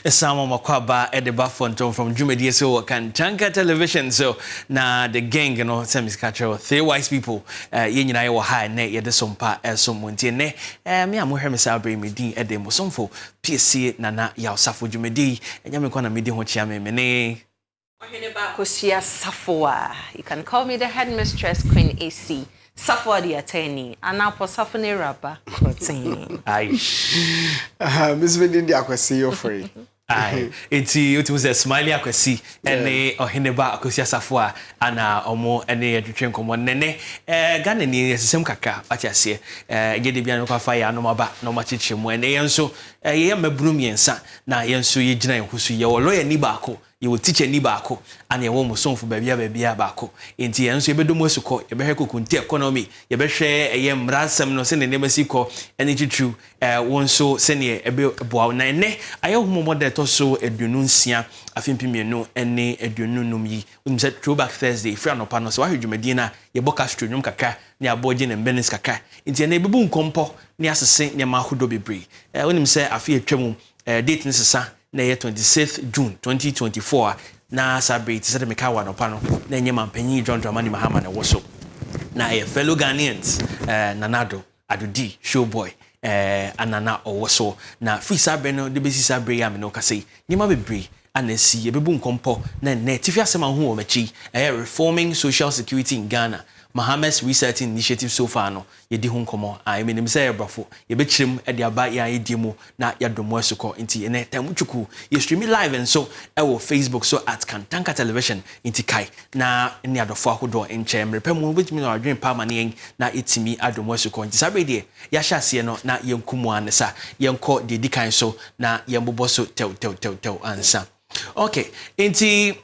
Samo makwaba edeba fontom from Jumedi so Kantanka Television so na the gang semis catcher three wise people ye nyina ye wo high ne ye de sompa somuntie ne me amohwe me sa bre me din ede mo somfo PSC Nana-Yaw safo Jumedi enyame kwa na me din ho chia me ne Kosia Safoa. You can call me the headmistress Queen AC. Safoa the attorney. And now for Safone rapper. Aye. Miss Vendin akwasi yo free. Aye. It was a smiley akwasi ene oheneba akosia Safoa ana omo ene adwetwe nkomo nene Ghana ni esem kaka atiase ye de bia no kwa fa ya no maba no machiche mu ene yenso ye mabunu miensa na yenso ye gina yehusu ye wo lawyer ni baako ye wo teacher ni baako ana ye wo musonfo babia baako enti yenso ye bedomo suko ye behwe kokunti economy ye behwe ye mransam no se ne nemasiko ene chichu wonso se ne ebe boa na ene aye humo de to so edunu nsia afimpimienu ene edunu num yi unse throwback Thursday free anopa no so wa hwedwumadi na ye boka stronum kaka ne aboje ne mbenis kaka enti ene bebu nkompo ne asese ne mahodo bebre wonim se afi etwam date nsesa na ye 26th June 2024 na celebrate se de meka wa anopa no na enye mampanyi John Dramani Mahama na woso na ye fellow Ghanaians Nanado Adudi Showboy anana owoso na free sabre no de besi sabre ya me no kase nyima bebre anasi ebebu nkompo na tifi asema ho o machi reforming social security in Ghana Mahama's research initiative so far no ye di ho nkomo I mean say brafo ye be chirem e de aba ya edimu na ya domo asukọ nti ene tamutwuku ye stream live and so wo Facebook so at Kantanka Television nti kai na ne adofo ahodo enche mrepemu betimi na adwen pa mane na etimi adomo asukọ nti sabe de ya hyase no na ye nkumu anesa ye nko de di kan so na ye mbobọ so tew ansa okay nti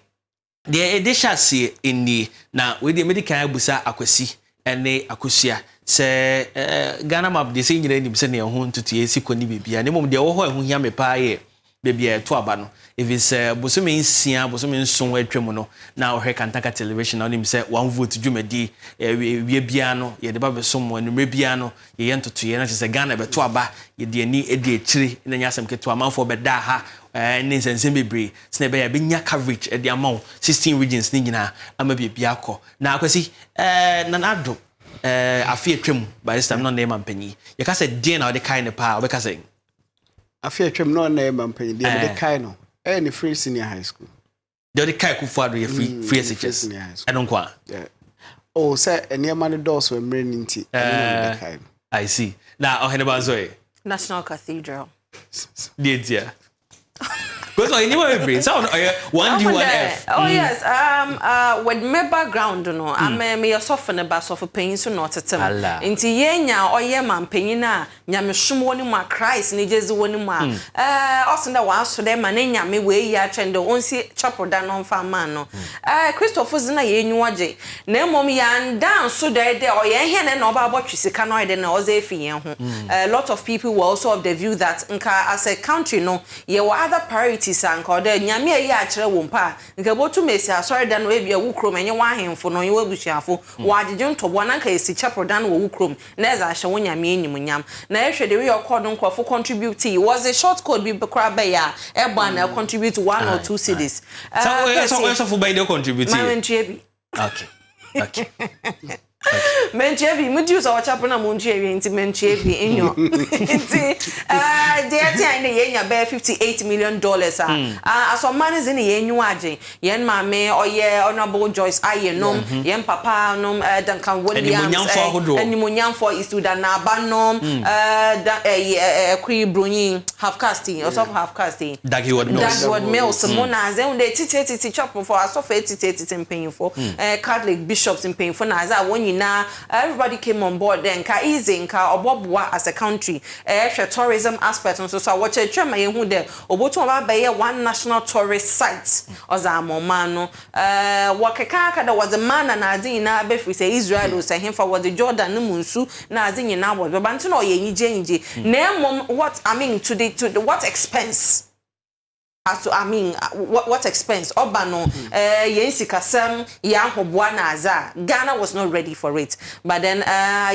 the edisha see inni na we the medical abusa akwasi ene akosia se Ghana map de se nyina nim se ne ho ntutu esi koni bibia ne mom de wo ho ehu hia me pa ye bibia to aba no if is bosome nsia bosome nson atwam no na ohwe Kantanka Television na nim se one vote dwumadi wie bia no ye de ba besom anumre bia no ye ntutu ye na se Ghana be to aba ye de ani edi akiri na nyasem keto amanfo be da ha nsensen bebre snebe ya benya coverage e de amount 16 regions ni nyina ama bibia akọ na akwasi Nanado afi atwam by this time no name ampanyi ye ka say den na de kai ne pa we ka say afi atwam no name ampanyi de kai no any free senior high school de kai ku fado ye free SHS I don't kwa oh say eniema ne dos we mre nti de kai I see na oheneba zoe National Cathedral. Dear. Because I never be sound 1D1F. Oh yes, with my background no, I'm me soften about so for pain so not at them. Into yenya or ye man penina, nyamishum one ma Christ, ni just one ma. Also the ones to them and nyame way ya chendo onsi chopper down on farmano. Christopher's na ye nyuaje. Ne mom yan down so there or ye hen and about what you see canoid and ozefi. A lot of people were also of the view that as a country no, ye were other priorities and de nyame ya akere wo mpa nke botu mesi asori dan we bia wukrom enye wa ahemfo no ye wabusuafo wa agege ntobo na nka esi chapel dan wo wukrom na eza ahye wo nyame enyim nyam na ehwe de we record nkofo contribute was a short code bi bekra be ya eba na contribute 1 or 2 cedis so for by the contribute okay Menchebi mudius or chapel munchebi into menchebi in your dear yenya bear $58 million as some man is in the yenuaji yen mame or ye honorable Joyce Ayenom yen papa nom Duncan Williams and Nimunyan for is to the Nabanom Queen Bruni half casting or some half casting Dagwood Mills Mona then they titi chapel for us of 88 in painful Catholic bishops in painful Naza when now everybody came on board then ka easy nka obobwa as a country tourism aspect so watch a chama ye hu de obotu ba be one national tourist site ozamomano wakeka ka there was a man na adin na be free say Israel o say him for was the Jordan no munsu na adin na was but nti no ye nyije na mom what I mean to the what expense as to, I mean, what expense? Obano, Yensikasem, Yanhobwana Aza. Ghana was not ready for it. But then,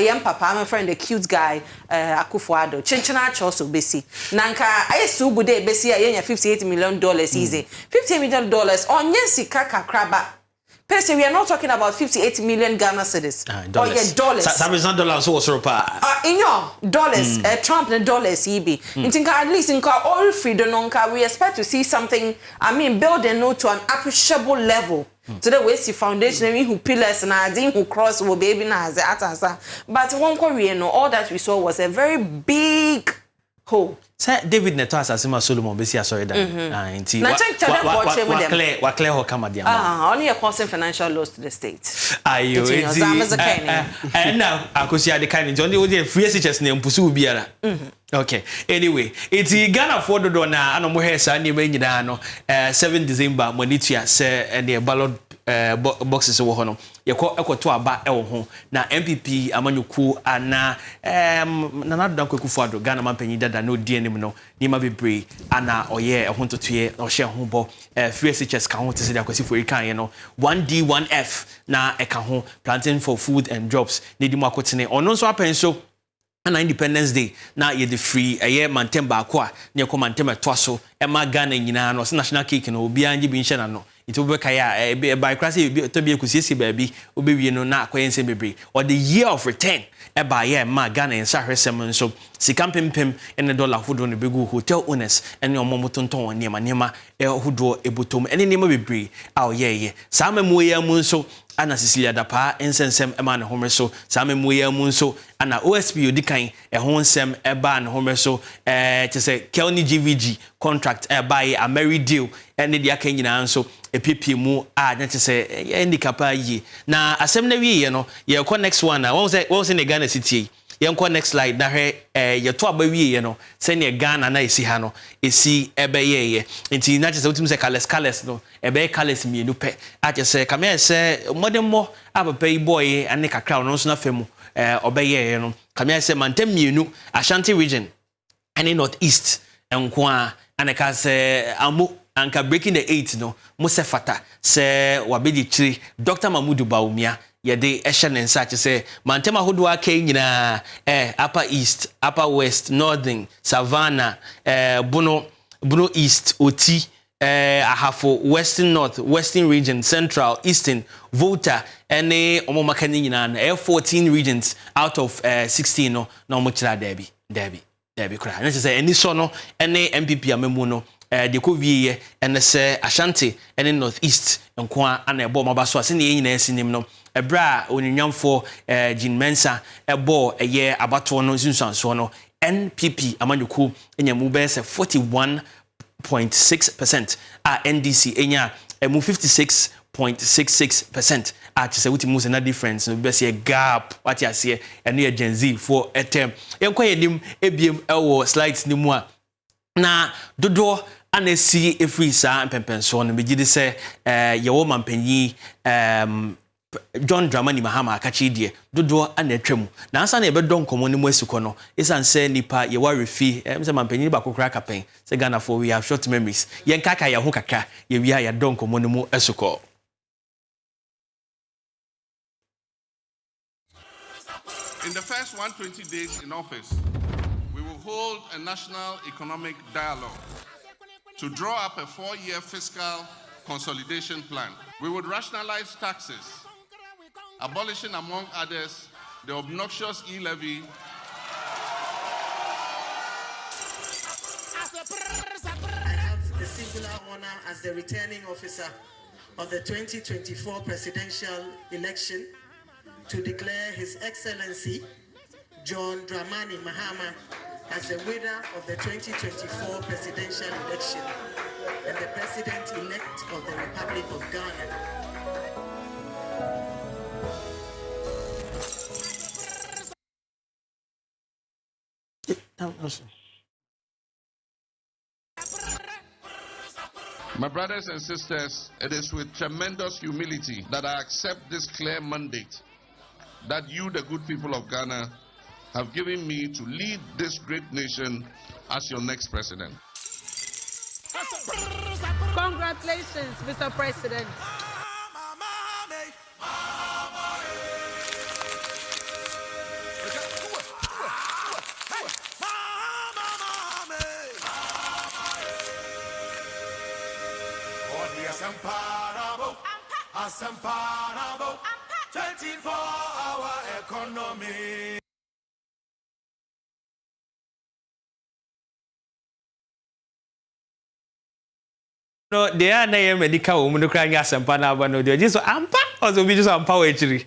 young papa, I'm a friend, the cute guy, Akufuado, Chinchana also basi. Nanka, I subude basi, $58 million easy. $58 million on Yensikaka Kraba. Percy, we are not talking about 58 million Ghana cedis. Dollars. Dollars. Some is not dollars, so what's in your dollars, Trump and dollars, EB. In think at least in all freedom, we expect to see something, I mean, building no to an appreciable level. So the waste foundation, who pillars and I who cross will baby na but one Korean, all that we saw was a very big hole. Sir David Neto asasima Solomon besi asori da. Nti wa clear ho kama dia. Only a causing financial loss to the state. Ayo now akosia de kan nti only free SHS na mpusu biara. Okay. Anyway, it's Ghana for the na anomo hesa ni me nyina no 7 December monitua se the ballot boxes wo hono ekoto aba e wo ho na MPP amanyuku ana Nana Yaw Ghana mampanyi dada no die nim no ni ma bebre ana oye ehontotoye ohye ho bo free SHS ka ho tese de akwasi for ikan ye no 1D 1F na eka ho planting for food and jobs ne di mu akotene ono so apenso na Independence Day na ye the free eye mantem ba ko a ne ko mantem etoaso e ma Ghana nyina no national cake no obi anji bi nhye na no it will be kaya by crassi to be kusisi baby obewie no na akwayense bebre or the year of return e ba ye ma Ghana en sahwesem so sika pempem ene dollar hodo no begu hotel owners ene omomotonton niema e hodo ebotom ene niema bebre a oyeye sa mamu ye mu so ana Cecilia Dapa ensensem ema ne home so sa mamu ye mu so ana OSP odikan e ho nsem e ba ne home so tese Kelny GVG contract e ba ye a merry deal ene dia kan nyina so epipi mu a nyete se ye kapa yi na asem na wi ye no ye ko next one na won say ne Ghana city ye ko next slide na he ye to aba wi ye no se ne Ghana na esi ha no esi ebe ye nti na se utim se colors no ebe colors mienu pe a che se kame se modern abapa yi boy ane kakra no so na femu obeye no kame se mantem mienu Ashanti region ane northeast enko a ane ka se amu anka breaking the 8 no Musefata se wabedi chiri Dr. Mamudu Baumia yede eshenensa che se mantema hodo aka nyina upper east upper west northern savannah Bono east oti ahafo western north western region central eastern Volta ene omomakani nyina na 14 regions out of 16 no na omochira derby kra na che se eni so no ene MPP amemu no de ko wieye ene se Ashanti ene northeast enko ana ebo mabaso ase ne nyina asinim no ebra onyanyamfo Jean Mensa ebo eye abato no nsunsanso no NPP amanyuku enyamu be se 41.6% a NDC enya emu 56.66% a che se wuti mu se na difference no be se gap what ya se ene ye Gen Z for etem enko yenim ebiem ewo slides ni mu a na dodo anesi efri sa mpempenso no begidi se yewo mampanyi John Dramani Mahama akachidie dodo anatwam na ansa na ebedon komo ni mu asiko no isan se nipa ye warefi se mampanyi ba kokra kapen se Ghana for we have short memories yen kaka ye ho kaka ye wi ya don komo ni mu asiko. In the first 120 days in office, we will hold a national economic dialogue to draw up a 4-year fiscal consolidation plan. We would rationalize taxes, abolishing, among others, the obnoxious e-levy. I have the singular honor as the returning officer of the 2024 presidential election to declare His Excellency John Dramani Mahama as the winner of the 2024 presidential election and the president-elect of the Republic of Ghana. My brothers and sisters, it is with tremendous humility that I accept this clear mandate that you, the good people of Ghana, have given me to lead this great nation as your next president. Congratulations, Mr. President. Asamparabo, 24-hour economy. No, they are na medical woman no crying asampa na aba no de just ampa also be just ampa we chiri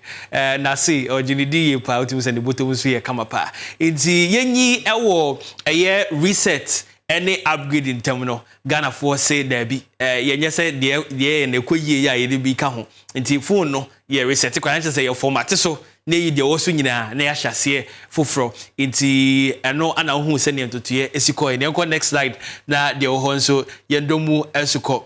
na see or jinidi ye pa otimu send botom so ye kama pa enti yenyi ewo eye reset any upgrade in terminal Ghana for say there be yenye say de na koyie ya ye de bi ka ho enti phone no ye reset kwa na say your format so na yi de woso nyina na ya hyase foforo enti eno ana hu se ne ntotoye esiko ne enko next slide na de ho nso ye ndomu esiko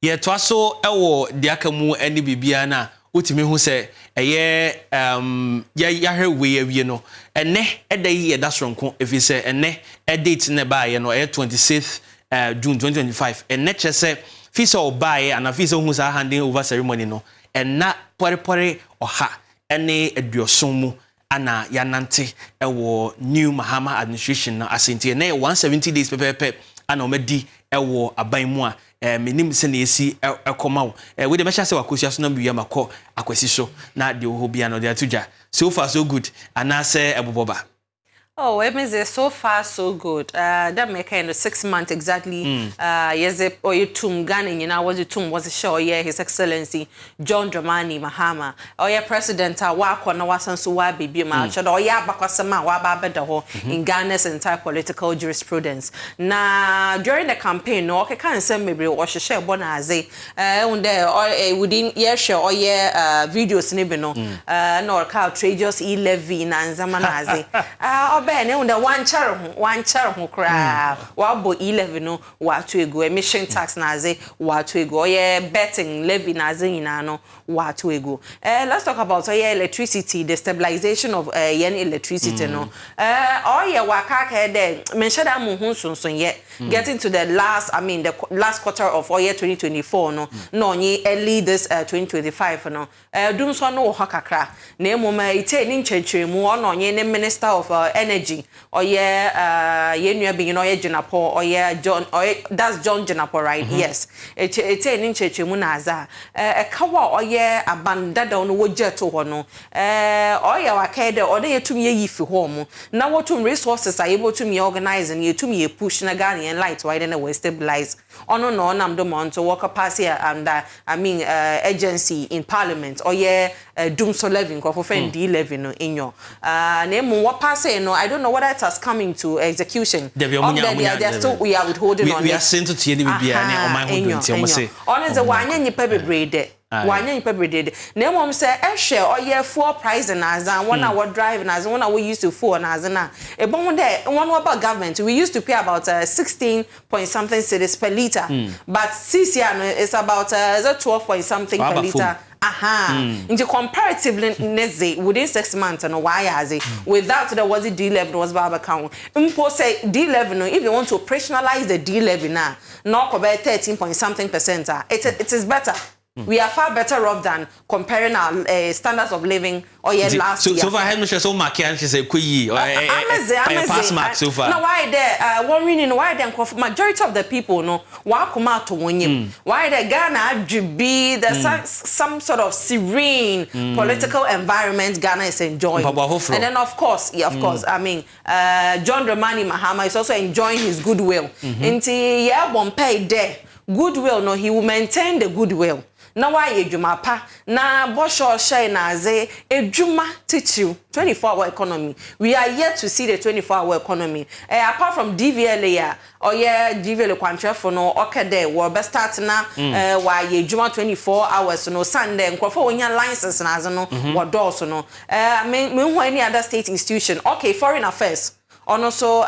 ye to aso ewo de aka mu eni bibia na otimi hu se eye ya hwe awie no ene edai ye da sonko efi se ene date ne ba ye no 26th June 2025 ene chese fi se obae ana fi se hu sa handing over ceremony no ena pore oha ene eduoson mu ana yanante ewo new Mahama administration na asenti na 170 days pepepe ana omedi ewo aban mu a menim se na esi ekomawo we de mesha se wakosia so na biya makọ akwasi so na de ho bia no de atuja so far so good ana se eboboba. Oh, it means so far so good. That make kind of 6 months exactly. Yes, or you tum Ghana, you know, was it tum was a show, yeah, His Excellency John Dramani Mahama. Or your president, walk on was so why be my child, or ya bakasama, wababa in Ghana's entire political jurisprudence. Now, during the campaign, no, I can't say maybe or she share bonaze, or within year share or yeah, videos nibino, nor cow traders e-levy, and zamanaze. Ben under one chair cry wabo 11 no wa to ego emission tax na ze wa to ego yeah betting levy na ze ina no wa to ego let's talk about electricity, the stabilization of electricity no wa ka de mention that mu hunsun ye getting to the last the last quarter of year 2024 no nyi early this 2025 no dum so no ho kakra na emoma ite ni nchechire mu ono nye ne minister of energy or yenua being or Jinapo or John or that's John Jinapo, right? Yes. It's in church munaza a kawa or abandada on woja to hono or wakede or they to me if home. Now what resources are able to me organize and you to me push Nagani and light wide and away stabilize on no nam the month to walk past here and agency in parliament or doom so living for friend D11 in your name what pass no I don't know whether it has coming to execution. They are still we are withholding on. We are sent to TNB and my home say on the one you pay bread. One you pay bread. Name mom say share or 4 price and as 1 hour drive and as 1 hour we used to 4 and as na a bon there one about government we used to pay about 16 point something cedis per liter but this year it's about 12 point something per liter. Into comparatively within 6 months and why has it without the was it D11 was Baba count. Say D11 if you want to operationalize the D11 now not about 13 point something percent it is better. We are far better off than comparing our standards of living or last year. So far, I'm not sure so mark and she said, "Kui or pass mark so far." No, why there? One reason why then majority of the people no why come out to win you? Why the Ghana should be some sort of serene political environment Ghana is enjoying, and then of course, John Dramani Mahama is also enjoying his goodwill. Until won't pay there goodwill, no, he will maintain the goodwill. Na why ejuma pa na bosho share na ze ejuma teach you 24-hour economy. We are yet to see the 24-hour economy. Apart from DVLA or DVLA contract for no okade we be start na why ejuma 24 hours no Sunday nkofo wonya license na ze no wo do so no me any other state institution okay foreign affairs ono so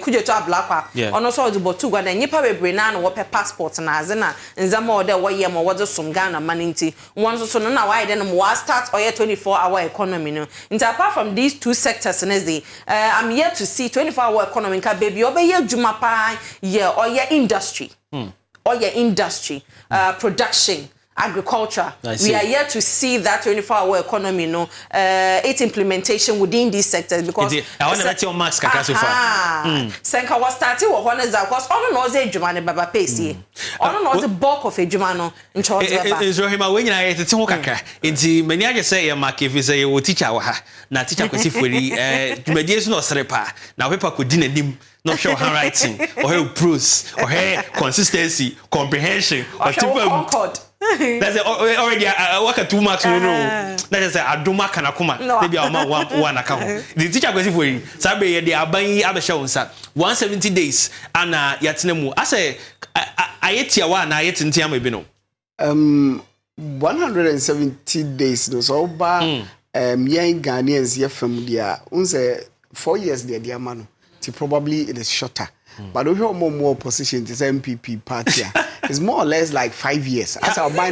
kujeto ablakwa ono so odibo tugwa na nyipa bebre na wo pe passport na aze na nzama ode wo ye mo wo som Ghana maninti won so no na why then mo start oye 24-hour economy no nti apart from these two sectors I'm yet to see 24-hour economy ka baby obeye adwuma pa ye oye industry oye industry production agriculture. We are yet to see that 24-hour economy, its implementation within these sectors because I want to let your marks kaka so far. Senka was starting with one is because all knows a Jumane Baba Pacey. All knows the bulk of a Jumano in Charles. Rohima, when I ate the kaka, it's many I say a mark if you say you teach our na teacher could see for the mediation or srepa. Now people could dinner him. Not sure handwriting or her prose or her consistency, comprehension or concord. That's already work at 2 marks. No, that is a do mark and a coma. Maybe I'll one account. The teacher goes for you. Sabe, they are buying other shows. 170 days and Yatinemu. I say, I ate your one, I ate in Tiamabino. 170 days. No, so bad. Young Ghanaians, your family, 4 years, dear man. Probably it is shorter. But we have more positions as MPP party. It's more or less like 5 years. As I buy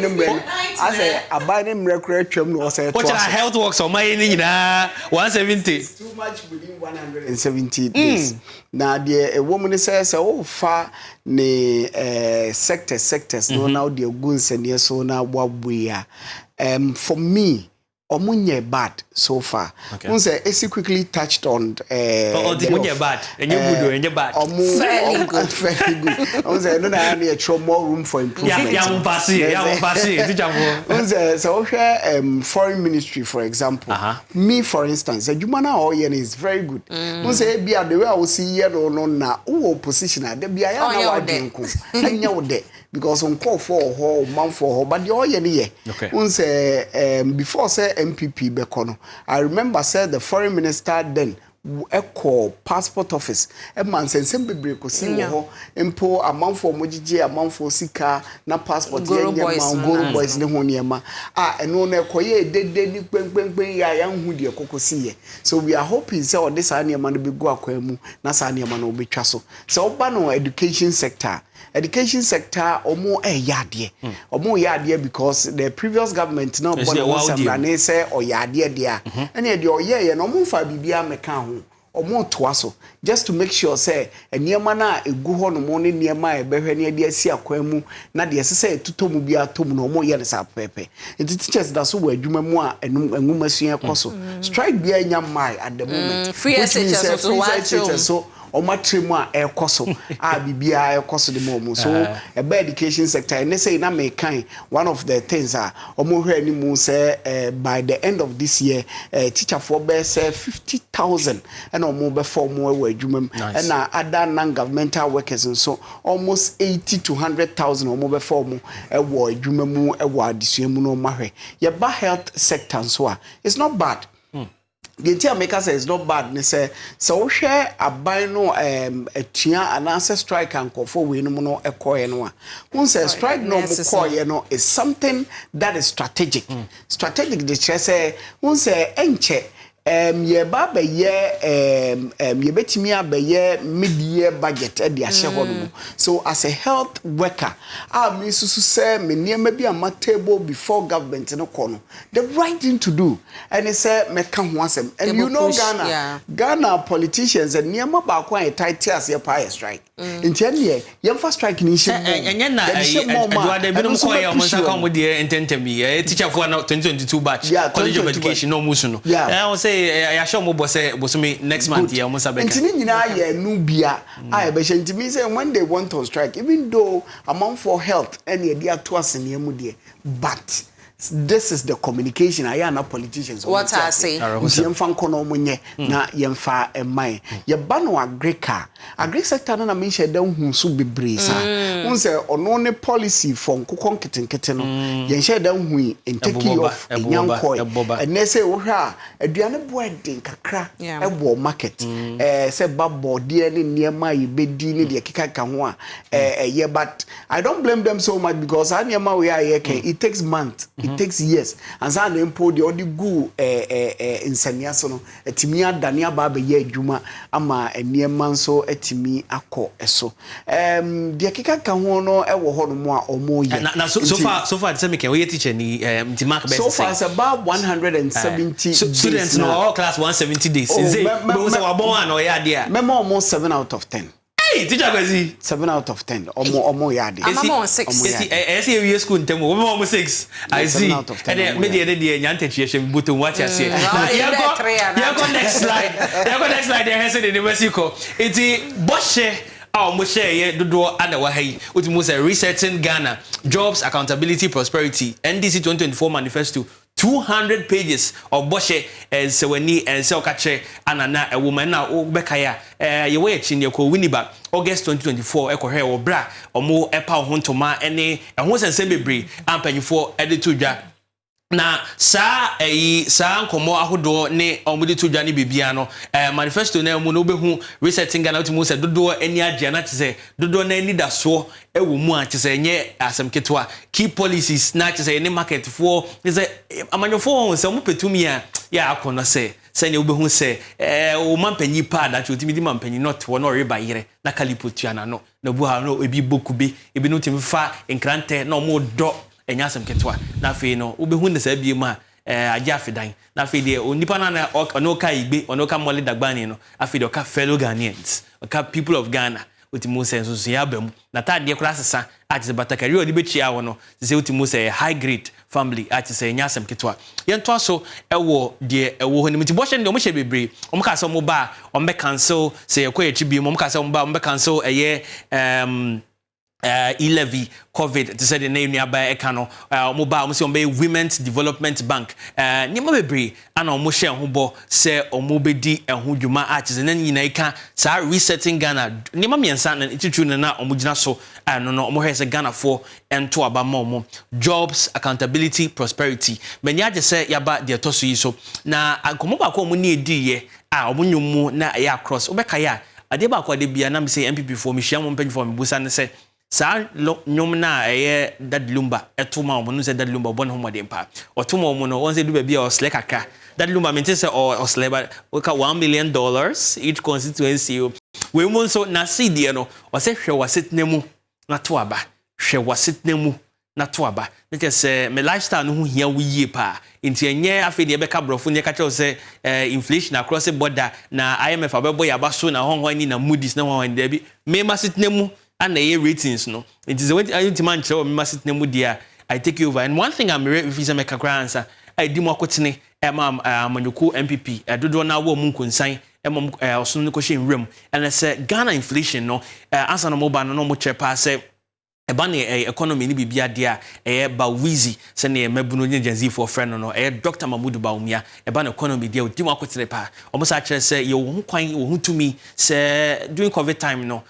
them record was a what health works on my 170. It's too much within 170 days. Now a woman says, oh far ne sectors no now the goods and yes so now what we are. For me Omunye bad so far. Okay. Esi quickly touched on Omunye bad. And you good and you bad. Very good. Very good. No na need more room for improvement. Yeah, so foreign ministry for example. Me for instance, Jumana Oyen is very good. Be the way I will see here no na opposition there be aya na wa denko. Anya wo de because on call for ho man for ho but the Oyen here. Okay. Before say MPP Bekono. I remember said the foreign minister then echo passport office e man sense bebre ko si wo empo amount for mojije amount for sika na passport ye Goro boys ne ho niema eno na ekoye dede ni kpenkpen ya hu de kokosi ye so we are hoping say all this niema no be go akwanu na sa niema no betwa so oba no education sector omo yade because the previous government now born say oyade dia and e de oye no mo fa bibia meka ho omo toa so just to make sure say eniema na egu ho no mo ne niema e behwe ne de asi akwamu na de sese tutomu bia tomu no omo ye ne sa pepe it teachers da so wa adwuma mu a enuma sua ekoso strike bia nya mai at the moment free SHS so omatremu a ekoso a bibia ekoso de mo so a education sector and say na me kan one of the things omo hwe ni mu say by the end of this year teacher for be say 50,000 and omo be form we adwuma and other non-governmental workers and so almost 80 to 100,000 omo be form e wo adwuma mu e wo adesua mu no mahwe ye ba health sector so it's not bad. The entire maker says it's not bad. They say so share a bino a tia and answer strike and call for we no a coin. Who says strike no more is something that is strategic. Strategic the chair say who say enche ye ba be ye ye betimi abaye mid-year budget e de ahye hono. So as a health worker me susu say me niam bi am table before government no kono the right thing to do and it say meka ho asem and you know Ghana politicians and niam ba kwa e tight as ye pa strike intiane ye fa strike ni shi enye na Eduardo bi no ko ye o saka mo de ententemi teacher for 2022 batch college of education no musu no I say I show mo bosome next month here almost abeka ntini nyina ye nu bia I be ntimi say when they want on strike even though amount for health and ye dia to asene mu de but this is the communication I am not politicians what I say yemfa nkono munye na yemfa emai ye ba no agreka agri sector na me share dan hu so bebre sa unse ono ne policy for nkokon ketenkete no ye share dan hu in taking off enyankoi and say wo hwa aduane bo eden kakra ebo market say babbo de ne niema yebedi ne de keka ho a yeah, but I don't blame them so much because anyama we are here it takes months, it takes years and so na impo de odi gu insania so no etimi adane aba be ye adwuma ama eniema nso etimi akọ eso de keka ho no ewo ho no mo a omo ye na so far say me can we teacher ni mark best so far it's about 170 students no all class 170 days is it we say wa bon an o ya dia memo almost 7 out of 10. Hey, teacher Kwesi. 7 out of 10. Omo yadi. I'm on 6. I see we school ntemo. We almost 6. I see. And me dey nyante chieshe buto what you say. You go next slide. You go next slide there has in the Mexico. Iti boshe mo share ye dodo ada wa hai. Utimu say resetting Ghana, jobs, accountability, prosperity. NDC 2024 manifesto 200 pages of boshe seweni kache anana a woman na obekaya ye we chi ne ko winiba August 2024 ekohe wo bra omo epa hontoma ene ho sense bebre ampanyfo editor dwa na sa nkomo ahodo ne omudi to dwa ne bibia no manifesto na mu no behu resetting Ghana utimu se dodo ani agye na tse dodo na ani daso ewo mu a tse nye asem ketwa key policies na tse ne market for tse amanyofo se mu petumi a ya akono se ne obehu se o mampanyi pa da utimi di mampanyi not wo no reba yire na kalipotua na no na bu ha no ebi bokube ebi no timi fa enkrante na omo do enyasem ketwa na fe no obehu ne sabie ma agya afidan na fe de onipa na onoka igbe onoka mole dagbani no afi de oka fellow Ghanaians oka people of Ghana utimu sense so ya bam na ta de kura sesa ati batakari odi bechia wo no se utimu se high grade family ati se enyasem ketwa yento so ewo de ewo ho nimti boshe de omhye bebre omka se mo ba ombe cancel se ekwa echi bi mo omka se mo ba ombe cancel eye e-levy COVID to say the name nearby ekano mobile mo say on be Women's Development Bank ni mo bebre ana o mo share ho bo say o mo bedi eho dwuma a tse na nyina ika sa resetting Ghana ni ma miensa na titru na o mo gina so no o mo he say Ghana for ento aba mo jobs, accountability, prosperity many age say yaba de to so yi so na akomo ba ko mo ni edi ye o mo nyumu na ya cross obeka ya ade ba ko de bia na me say MPP for me hia mo mpany for me busa ne say sa nyom na dadlumba etuma omo no se dadlumba bon ho modem pa otuma omo no won se du ba bia o sle kaka dadlumba mente se o sle ba we ka $1 million each constituency we mo so na CD no o se hwe wasetnemu na to aba hwe wasetnemu na to aba nte se me lifestyle no ho hia wo yie pa nti enye afi de be ka brofo ne ka che se inflation across the border na IMF abebo ya ba so na honho ni na Moody's na honho de bi me masetnemu and the ratings no it is when I man show me must name dia I take you over and one thing I'm if is make a answer I di mo akotene manyuku MPP dodo na wo mu nkonsan osun ne ko hye nwrem and say Ghana inflation no answer no mobile no mo chepa say eba ne economy ni bibia dia ba wizi se ne mabuno nyanzi for friend no Dr. Mamudu Baumia eba ne economy dia odi makotere pa omosa kire se ye wo kwan wo hutumi se during COVID time no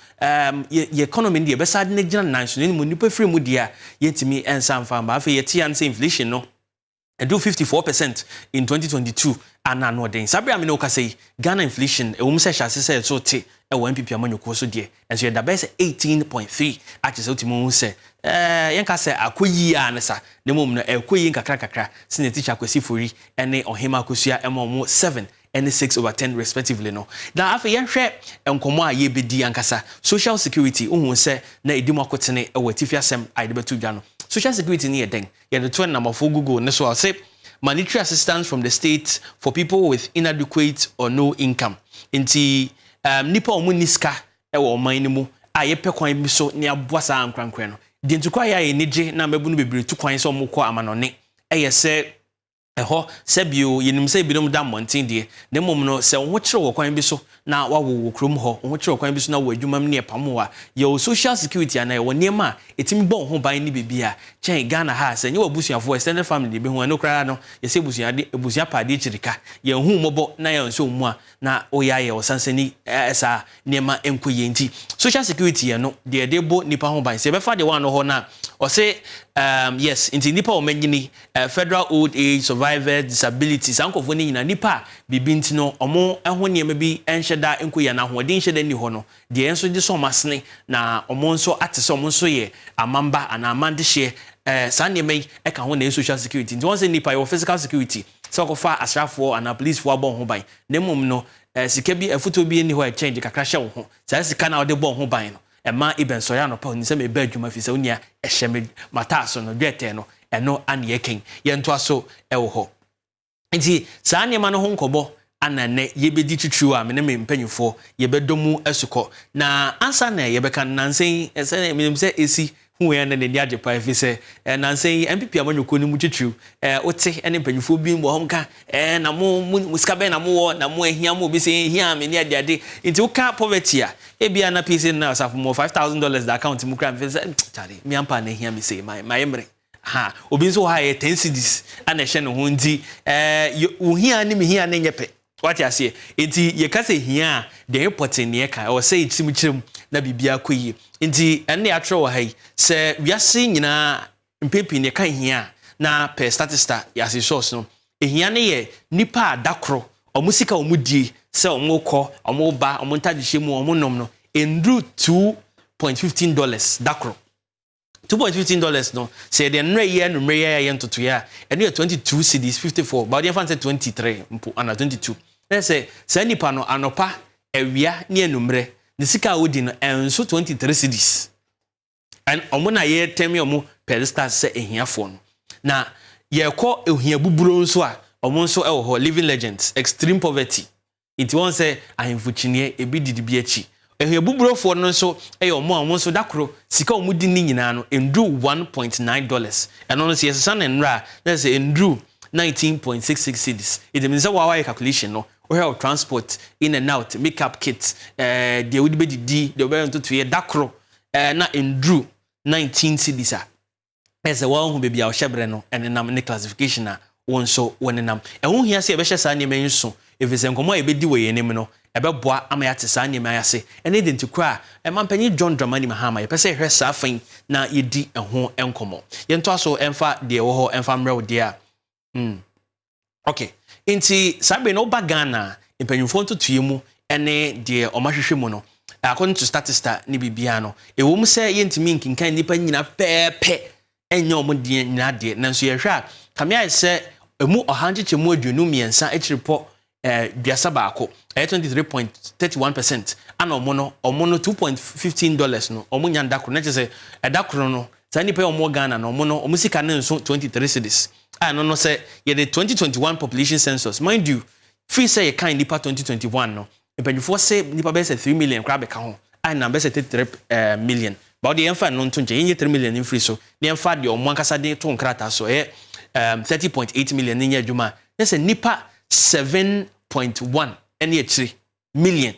ye economy dia be sad ne gina nan so ne mu nipa free mu dia yetimi ensa mfa ba afa ye tia nse inflation no do 54% in 2022 and no den sabi amino ka say Ghana inflation se hyase say so te MPP amanyoko so de and so ye da best 18.3 actually ultimo say yenka say akoyi ansa ne mom no akoyi kakra sine teacher Kwesi Fori ene ohema akosua emom 7 and 6/10 respectively no da afa yenhwe enkomo a ye bedi ankasa social security ohun se na edimo akotene ewatifi asem aidebetu dwa no social security ni eden ye the 20 number for Google ne so say monetary assistance from the state for people with inadequate or no income inti nipa omu niska ewo oman ni mu a ye pekwan bi so ne aboasa ankrankran no de ntukwa ya ye neje na mabu no bebre tukwan so omukọ amanone eye se eho sebio yenim se binom da monten de ne mom no se wo kire wo kwan bi so na wawo krom ho wo kire wo kwan bi so na wo adwuma ne pamoa ye social security ana wo niema etimi bon ho ban ni bibia chen Ghana ha se nye wabusuafo extended family bi ho no kra no ye se busuya pade chirika ye hu mobo na ye nso mu a na oya ye osansani esa niema enkoye nti social security ye no de debo nipa ho ban se be fa de one no ho na o se yes inti nipa o manyini federal old age survivor disabilities ankofo ni nyina nipa bibi nti no omo ho niema bi enhyeda enkoye na ho de enhyeda ni ho no de enso de so masne na omo nso atese omo nso ye amamba ana amande hye saa niema yi eka ho na social security nti won se nipa your physical security so ko fa asrafo ana police fo abon ho ban na mum no sika bi afuto bi ni ho e change kakra hye wo ho saa sika na wo de bon ho ban no ema iben so ya no pa ni se me ba adwuma fi se unia ehye me mata so no dwete no eno ane yeken ye nto aso ewo ho nti saa niema no ho nkobo anane yebedi twitwu a me mpanyufo yebedomu asuko na ansa na yebeka nansen ese me se esi hu ya na ni ajepa efi se nansen MPP amanyuko ni mu twitwu ote ene mpanyufo bi mbo homka na mu skabe na mu na mu ehia mu bi se ehia me ni ade nti uka poverty a ebia na pc na asafo mo $5,000 the account mu kra me se chare mi ampa na ehia me se my emre ha obi nso ha ye 10 cedis ana hye no ho nti uhia ni me hia na nyepe what you say enti ye ka se hia de report ne ye ka o say itim kirem na bibia koyi enti enne atro wa hai se wiase nyina mpepi ne ka hia na per statista ya se source no ehia ne ye nipa adakro omusika omudie se omukọ omuba omuntadihye mu omunom no endru $2.15 dakro $2.15 no say the nre ye no mre ye ntoto ya ene 22 cedis 54 but the fan say 23 mpo ana 22 na say nipa no anopa awia ne enumre ne sika odi no enso 23 cedis and omuna ye temi omu pedestal say ehiafo no na ye ko ehia buburo nso a omo nso ewo ho living legends extreme poverty it won say ahemfuchinie ebi didi achi ehia buburofo no nso omo nso dakro sika omudi ni nyina no endru $1.9 and no say yesesa na nra na say endru 19.66 cedis it means that our calculation no we have transport in and out makeup kit they would be the we to ye dakro na endru 19 cedis a as a one who be our shebre no and nam ne classification na wonso wonenam ehun hia se ebehye saa nyema nso efese nkomo ebedi we yenim no ebeboa ama ya te saa nyema yase ene identikura emampanyi John Dramani Mahama yepese hwe saa fan na yedi ehun enkomo yento aso emfa de wo ho emfa mrew de a okay inti sabe no bagana empanyufo ntotoye mu ene de omahwehwe mu no according to statista ni bibia no ewom se yentimi nkinkan nipa nyina pepe enye omde nyina de nanso yehwe a kamia se emu ohanjeche mu adwenu miensa echiripo biasa baako 23.31% ana omo no $2.15 no omo nya ndakro na chese edakro no tani pe omo Ghana no omo no omo sika ne nso 23 cedis no se ye the 2021 population census mind you free say ye kan nipa 2021 no epanyufo se nipa be se 3 million kra be ka ho na be se 33 million but the enfa no nto nche ye 3 million in free so the enfa de omo ankasa de to nkrata so 30.8 million in adwuma yes nipa 7.1 ene achiri million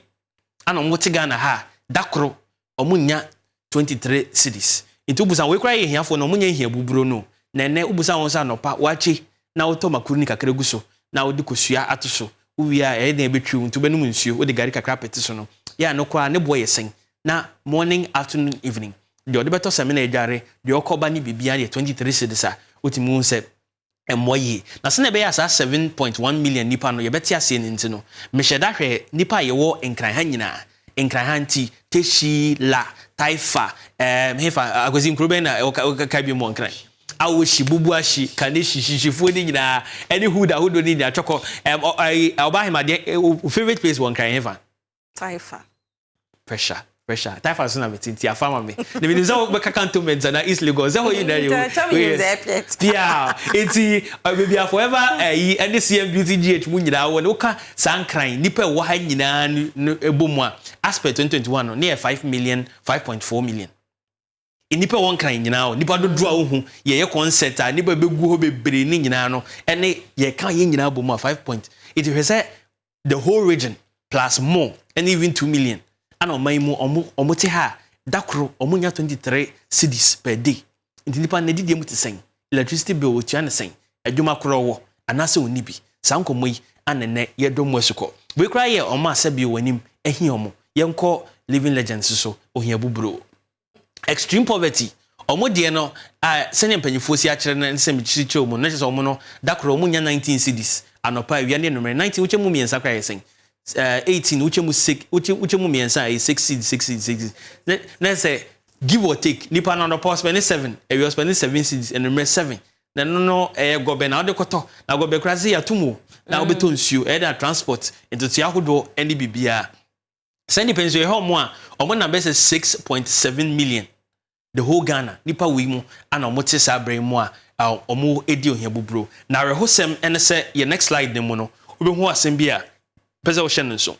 ana omo te Ghana ha dakro omo nya 23 cedis into busan we kra ye hiafo no omo nya hia buburo no na ene ubusan won sa nopa wachi na auto makuru ni kakra guso na odi kosua atoso uwia e na ebetwu nto benum nsuo odi gari kakra pete so no ya no kwa ne boy yesen na morning afternoon evening de odi beto seminar ejare de okoba ni bibia de 23 cedis a otimu se emoyi na se na be ya sa 7.1 million nipa no ye beti ase ni ntino meheda hwe nipa ye wo enkran ha nyina enkran ha nti teshi la taifa hefa agozi nkrobe na ka bi mo enkran awoshi bubuashi kaneshi shishifu ni nyina any huda hudo ni atwoko obahima de favorite place one kan hefa taifa pressure taifa so na metinti afama me ne bi nza wo cantonment na East Lagos za ho yi na yo yeah enti baby forever any CM beauty GH mu nyina wo ne uka sankran nipa wo ha nyina ebomu a aspect 2021 no near 5.4 million enipa won kan nyina o nipa dodo a ohu ye concert a nipa begu ho bebre ni nyina no ene ye kan ye nyina bomu 5 point it is the whole region plus more and even 2 million and on my omo te ha dakro omo nya 23 cedis per day inti nipa na didie mu te sen electricity bill o tia ne sen adwuma kro wo anase oni bi sankomo yi anene ye domu asuko we kra ye omo asabi wanim ehi omo ye nko living legends so ohia buburo extreme poverty omo de no senya mpanyifo si a kire na nsem chiriche omo na chese omo no dakro omo nya 19 cedis anopa wi ne number 19 uche mu miensa kra yesen 18 uche mu 6 uche mu miensa 6 na say give or take nipa na no post spend 7 e we spend 7 cedis and number 7 na no gobe na ode koto na gobe kra se ya tumu na obeto nsuo da transport into tia hodo ene bibia send penso e ho mo a omo na be 6.7 million the whole Ghana nipa we mu ana omo te sa brain mu a omo edi ohia bubro na rehosem ene se ye next slide dem no obehu asem bia pese wo hye nso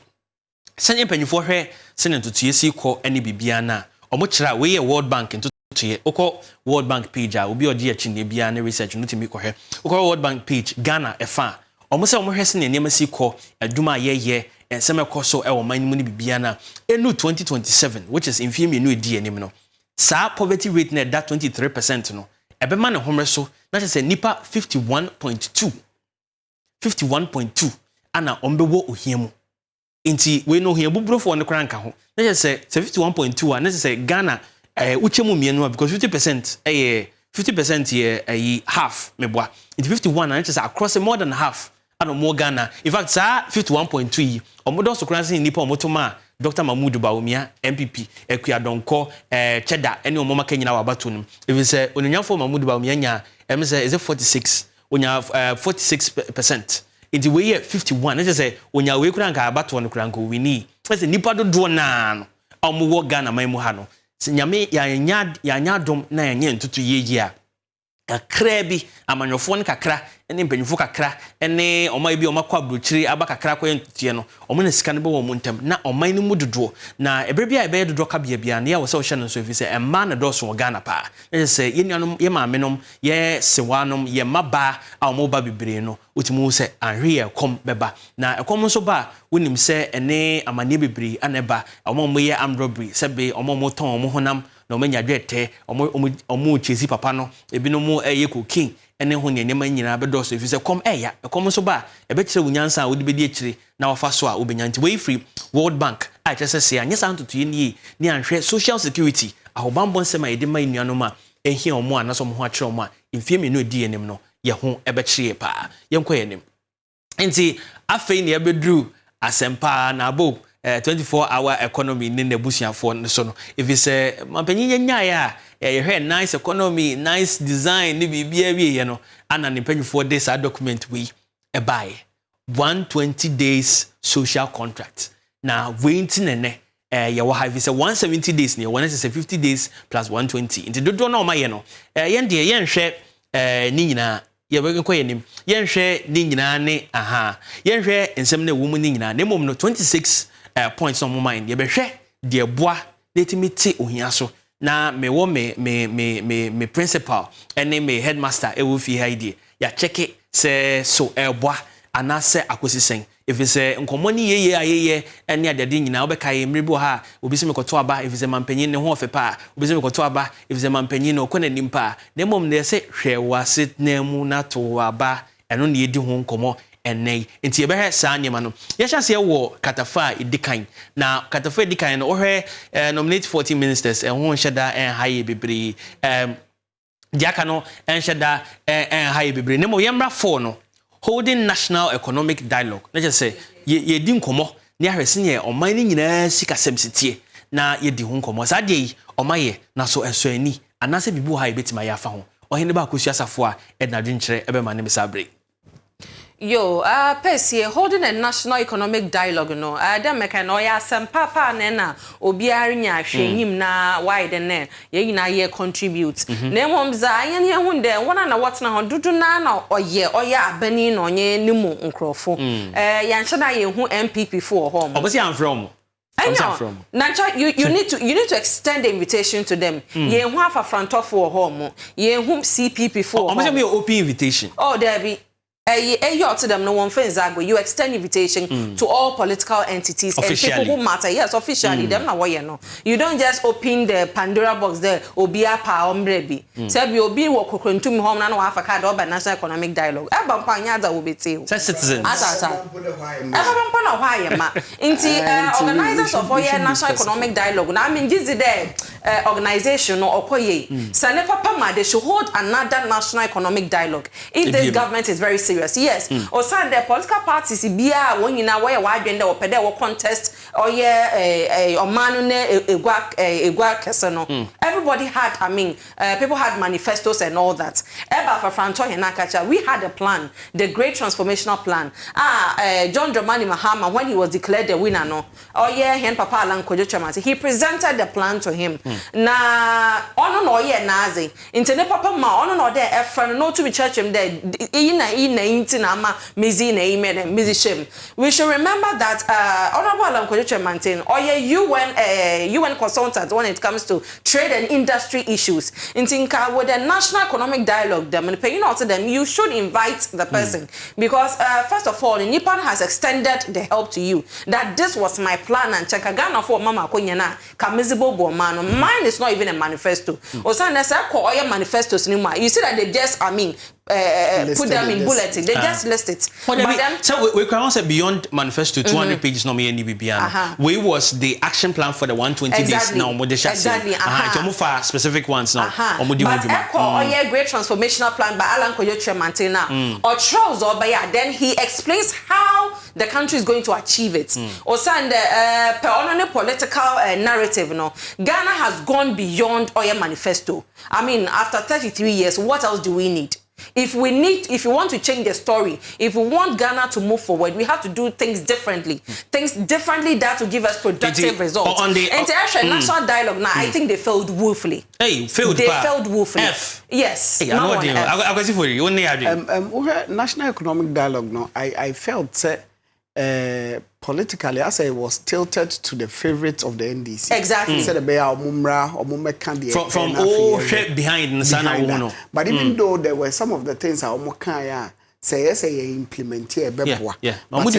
send penifo hwe send ntotie si ko ene bibia na omo kira we ye World Bank ntotie okọ World Bank page a obi odi achi ne bia na research no timi ko hwe okọ World Bank page Ghana efa omo se omo hwe se ne niam si ko aduma ye ensem ekoso e wo man mu ne bibia na enu 2027 which is infimi enu edi enim no sa poverty rate na that 23% no ebe ma ne homre so na se nipa 51.2 ana ombewo ohiemu inti we no ohia bubrofo ne kranka ho na se 51.2 a na se Ghana uchemu mienu because 50% ye half meboa inti 51 na se across more than half ano more Ghana in fact sa 51.2 yi omodo so kranse nipa omotoma Dr. Mahmoud Bawumia MPP Ekuadonko Cheda ene omoma kanyina wabatunum even say onyanyafo Mahmoud Bawumia nya say is it 46 onya 46% it we 51 it say onya we kura nka abato no kura nka wini say nipa dodo na no omo Ghana man mu ha no nyame ya nya dom na ya nya ntutu yeyi a kakra bi amanyofo ne kakra ene mpanyufo kakra ene omai bi omakwa abrochiri aba kakra kwa ntutie no omo na sika ne bo wo ntem na omai ne mu dodo na ebrebi a ebe dodo ka bia na ya wo se wo hye no so efi se emma na do so Ghana pa na se yenuanom ye maamenom ye sewanom ye maba a omo ba bibre no otimu se anhwe ye kom beba na ekom so ba wonim se ene amane bibre aneba omo ye amrobri sebe omo ton omo honam na omanya dwete omo chezi papa no ebinom eye cocaine ene ho ne nyama nyina bedo so efise kom eya ekom so ba ebe kire wunyansa wo de bedi akire na wafa so a obenyanti way free World Bank a kire se anya san totoye ni anhwe social security ahobambo nsema ede ma nuanom a ehia omo a na so mo ho akire omo a mfie me no edi enim no ye ho ebe kire pa yenko yenim enti afei ne ebedru asempa na abo 24-hour economy ni nebusiafo so no if is mampanyi nya ya ye nice economy nice design ni bibia wie no ana ne mpanyifo this document we e buy 120 days social contract na waiting ne ye wo have is 170 days ne one is 50 days plus 120 into dodo na o ma ye no ye de ye nhwe ni nyina ye be ko yenim ye nhwe ni nyina ne aha ye nhwe ensem na wo mu ni nyina ne mom no 26 points on my mind ye be hwe de boa letimite ohia so na me wo me principal ene me headmaster e wo fi haide ya check it se so boa anase akosisen if say nkomoni yeye ayeye ene adade nyina obeka ye mribo ha obi se mekoto aba if say mampanyin ne ho ofepa obi se mekoto aba if say mampanyin no kona nimpa na mom ne se hwe wase na mu na to aba eno ne edi ho nkomo ene enti ebe sa anyema no ye hyase wo katafa edikan na katafa edikan no ohwe nominate 40 ministers ho hyeda haye bebre diaka no hyeda haye bebre nemo yemra 4 no holding national economic dialogue na je say ye di nkomo ne ahwese ne oman ni nyina sika semsitie na ye di ho nkomo sa de yi omaye na so enso ani anase bibu haye betima ya fa ho ohene ba akosu asafo a edna dwenkyere ebe ma ne mesabre Yo, Percy, holding a national economic dialogue, no. Dem meka no ya papa na obiari nya hwenyim na why the ne. Ye na ye contribute. Na mom za ye ne hu de wona na what na dudu na oye abani no nye nimu nkrofo. Ya nche na ye hu MPP for home. Obosi am from I know. Nacha, you need to extend the invitation to them. Ye have a front of for home. Ye whom CPP for. I'm saying open invitation. Oh, there be. To them no one friends go. You extend invitation to all political entities officially. And people who matter. Yes, officially. Them na why no. You don't just open the Pandora box there. Obia pa omrebi. Say be obi wo kokontum home na no Africa do by national economic dialogue. Eba mpa nya da wo beti. Citizens. Ata. Eba mpa na why ma. Inti organizers of our national economic dialogue. Na I mean this there organization no okoye. Sane papa ma they should hold another national economic dialogue. If this government is very serious. Yes. Or some the political parties bia when you know where agenda or pede or contest or or manu egwa keseno. Everybody had, I mean, people had manifestos and all that. Eba for Franco Henakacha, we had a plan, the great transformational plan. John Dramani Mahama, when he was declared the winner, no. Oh yeah, hen Papa Alan Kojo Chamati. He presented the plan to him. Na ono no ye nazi. Intene Papa ma ono no there efran no to be church him there. We should remember that Honorable Alan Kojo Chamati, or UN consultant when it comes to trade and industry issues. In Tinka with the national economic dialogue, them and paying out to them, you should invite the person because first of all, Nippon has extended the help to you. That this was my plan and Chakagana for Mama Konyana Kamizibo Bomano. Mine is not even a manifesto. Or some manifestos anymore. You see that they just, I mean, put them in bulletin. They just list it. So we can also beyond manifesto 200 pages no me any bibiana. We was the action plan for the 120 days now mo de exactly. For specific ones now. But great transformational plan by Alan Kojo Chamati now. Or Charles or Baya then he explains how the country is going to achieve it. Or send the political narrative no. Ghana has gone beyond Oya manifesto. I mean after 33 years what else do we need? If you want to change the story, if we want Ghana to move forward, we have to do things differently. Things differently that will give us productive results. On the international national dialogue now, I think they failed woefully. Hey, failed woefully. F. Yes. Hey, I go see for you. National economic dialogue no, I felt politically, as I was tilted to the favorites of the NDC. Exactly. Said the from all shape behind that. But even though there were some of the things I say implement here, other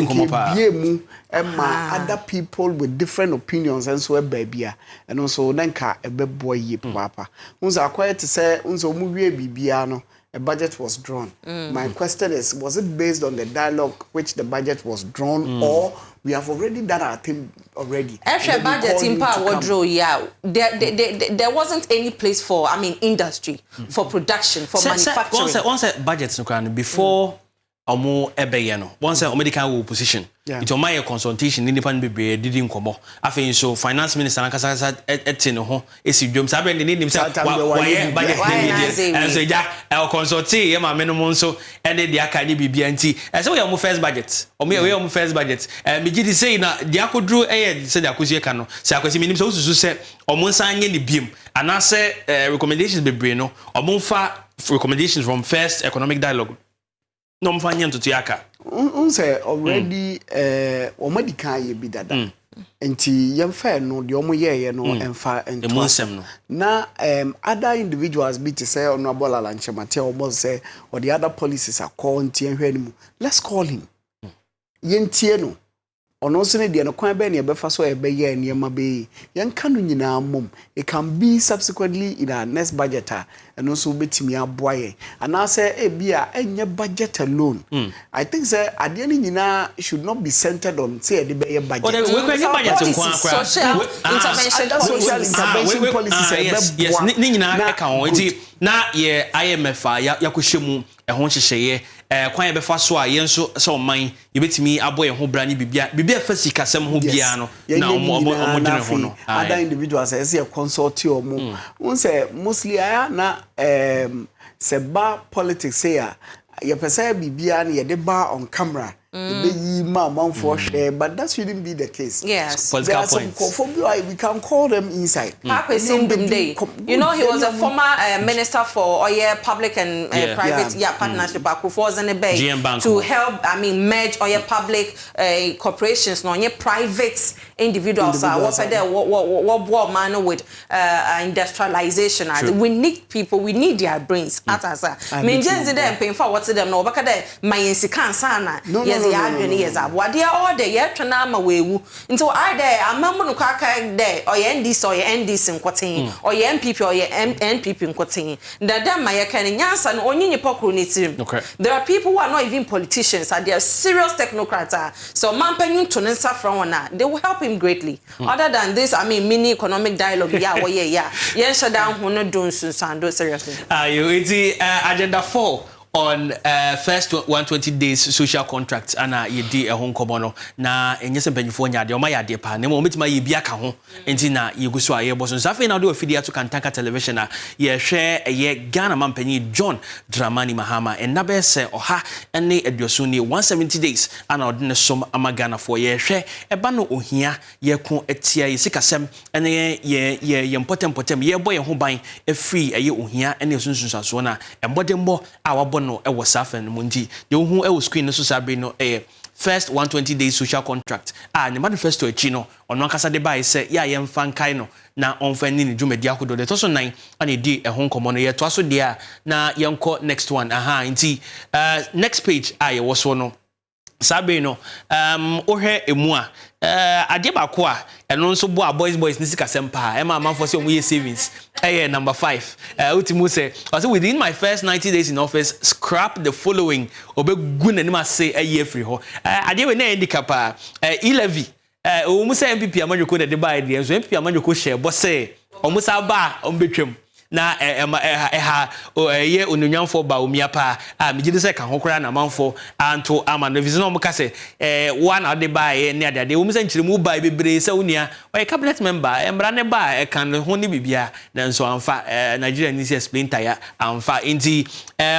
people with different opinions and so baby, and also nanka a boy papa. Unza quiet to say unzo movie bibiano. A budget was drawn. My question is, was it based on the dialogue which the budget was drawn, or we have already done our thing already? Actually, budget in power draw, yeah. There wasn't any place for, I mean, industry, for production, for manufacturing. Once a budget before omo ebeyeno once a medical position it my consultation independent be didn't come after so finance minister nakasa etin ho esi dwom sa be need him say why budget and so ja el consult e ma minimum so and the aka ni bibia nti e say we am first budget we am first budget me gidi say na the akodru say the akosie ka no say akosi minim so susu say omo nsan nye ni biem ana say recommendations be bre no omo fa recommendations from first economic dialogue. No mfanya ntutu yaka. Unse already omadi kan ye bi dada. Enti yemfa no de omo ye no emfa ento. No. Na other individuals be to say honorable Alanchemate omo say or the other policies are called nti enhwe nimu. Let's call him. Yentie no. Ono se ne de no kwan be ne be fa so e be ye niema be. Yenka no nyina mom. It can be subsequently in our next budget and also betimi aboye. And I say e bia enye budget alone. I think say adeni nyina should not be centered on say the be budget. We can budget social intervention policies. Yes, ni nyina e ka ho nti na ye IMF yakohwemu e ho hyehyeye kwan ye be fa so a ye nso so man ye betimi aboye ho bra ni bibia fa sikasem ho bia no na omo dine ho no. Other individuals as a consult you mo. Say mostly na seba politics say ya pese bibia na ye de ba on camera But that shouldn't be the case. Yes. There are some we can call them inside. You know, he was a former minister for public and private partnership to help, merge public corporations, private individuals what man with industrialization. We need people, we need their brains. Paying for what's them no my sana yes what they are all the yet na wewu until I there amambo no kwaka there or NDC or NDC nkotin or MPP or NPP nkotin that my can nyansa no onye pokru ni tirim. There are people who are not even politicians and they are serious technocrats. So man penyin to nsa from one they will help him greatly. Other than this mini economic dialogue yen shut down hono don sunsando seriously. Agenda 4 on first 120 days social contracts ana yedi ehon komono na enyese mpanyifo nya de o ma yade pa na mo metima ye bia ka ho enti na yeguso aye boso safe na de ofidi to Kantanka television na ye hwe ye Ghana mampanyi John Dramani Mahama na be se oha ene aduoso ni 170 days ana odne som ama Ghana for ye hwe eba no ohia ye ko etia ye sikasem ene ye important ye boy ho ban free eye ohia ene sunsunsaso na embodembo awabo no e was safen munji ye hu e wo screen no so sabe no first 120 days social contract ne manifesto echi no ono akasa de bai se ya ye mfa nkai no na onfa ni ne dwumadi akodo de to so 9 ane di ehon komo no ye to aso dia na ye nko next one nti next page ye wo so no sabe no ohwe emu a ade ba ko a eno nso bo a boys ni sika sempa e ma manfo se omuye savings number 5 ultimu say within my first 90 days in office scrap the following obegu nanim ase free ho ade we na indicate pa e-levy omu say MPP amanjoko de ba ide so MPP amanjoko share bo say omu sa ba ombetwam na ye onunyanfo ba omiapa megide se ka hokora na manfo anto ama no vision no ka se one ade ba ye ne ade omu se nchiremu ba bebre se unia o cabinet member emra ne ba kan ho ni bibia na nso amfa Nigeria ni explain tire amfa inti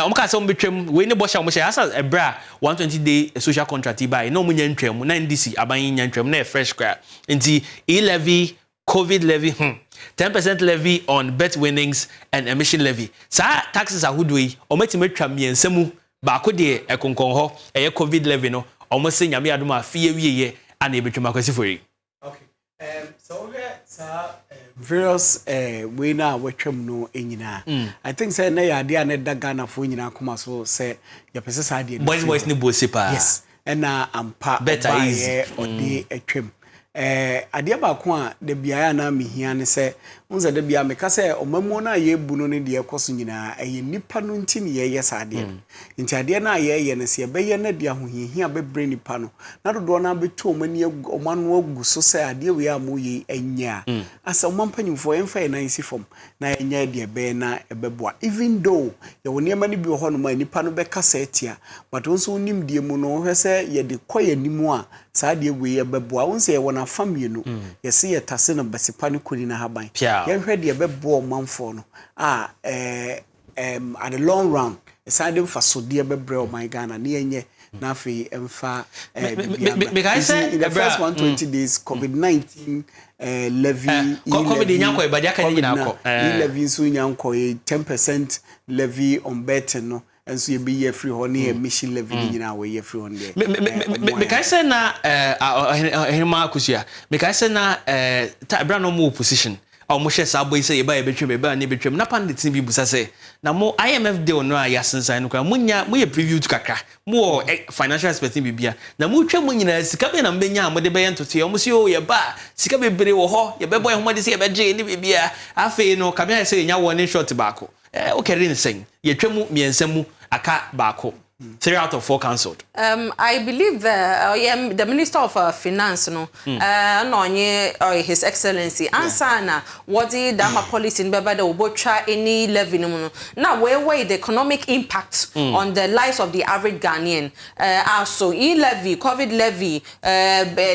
omu ka se ombetwam we ne bo sha omu sha asa ebra 120 day social contract ba no omu nyantwam na NDC aban nyantwam na fresh cra inti e-levy COVID levy 10% levy on bet winnings and emission levy. Sa taxes are hudui ometime twa miensemu ba ko de ekonkon ho COVID levy no omose nyame adoma fie wieye ana ebetwama kwasi fori. Okay. So various we na wetwam no enyina. I think say na ya de ana da Ghana fo nyina koma so say ya pese sa de. Boys ni bosi pa. Yes. Na ampa better easy odi etwam. Adia ba ko a de bia na mehia ne se unza de bia me ka se omamu na ye bunu ne de ekoso nyina nipa no nti ne ye yes ade nti ade na ye ne se be ye na de ahohia bebre nipa no na dodo na betu omani omanu agu so se ade we amu ye anya asa omampanyimfo emfa ye na isi fom na enya de be na ebeboa even though ye woni amani bi ho no ma nipa no be ka se etia but onso nim de mu no hwe se ye de koye nimu a sa de we ye beboa onse ye wona famienu ye se ye tase no basipa ne kuni na haban ye hwe de bebo manfo no at the long run deciding for so de bebre o my Ghana na yenye na afi emfa because in the first 120 days COVID-19 levy COVID nyanko ibadi aka nyina akọ levy so nyanko 10% levy on bet no enso ye be ye free honey emission levy nyina we ye free on there because say na Herma Kusia because say na ta no mo position mo hye sa boy say ye ba ye betwem ba na betwem na pandit bi busa say na mo IMF deal no ayasensan no kwa mo ye preview to kakra mo financial expertise bibia na mo twa mo nyina sika be na mbenya mo de be yentote mo se o ye ba sika bebre wo ho ye be boy ho de say ye be je ni bibia afi no kabia say nya warning shot baako o kere nsen ye twemu miensemu aka baako 3 out of 4 cancelled. I believe the Minister of Finance, His Excellency, Ansana, what the Dama policy in Baba the Ubotra any levy. Now, where the economic impact on the lives of the average Ghanaian. Also, levy, COVID levy,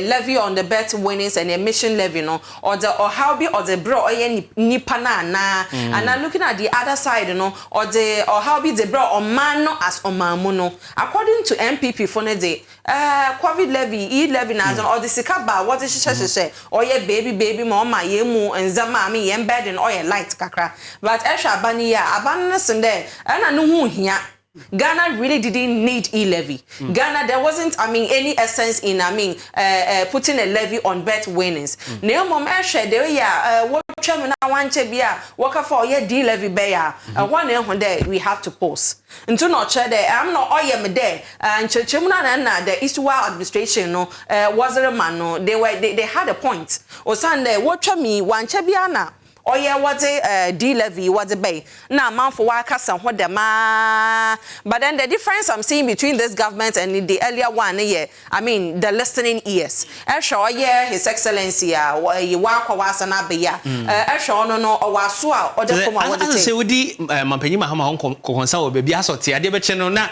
levy on the bet winnings and emission levy, or how be or the bro or nipana na. And now looking at the other side, or how be the bro or man as on mamun. no according to MPP for the COVID levy e levy na or the sikaba what is she or ye baby mama ye mu nzama me ye bed in oil light kakra but esha abani ya abannes nde na no hu hia Ghana really didn't need e-levy. Ghana, there wasn't, any essence in, putting a levy on bet winnings. Neo mom share there, what chairman I want to be worker for ye D-levy bear. One day we have to pause. Until not share there, I'm not all ye me there. And Chimuna and the Eastward administration, was a man, no, they had a point. Or Sunday, what me one chabiana. Oh yeah, what's a D-levy, what's a bay? Now, man for workers and what the ma. But then the difference I'm seeing between this government and the earlier one, the listening ears. Sure, yeah, His Excellency, you walk or was an abbey, sure, no, or was swell, or just for what I say, would the Mampany Mahama consult baby assorti, I never channel now,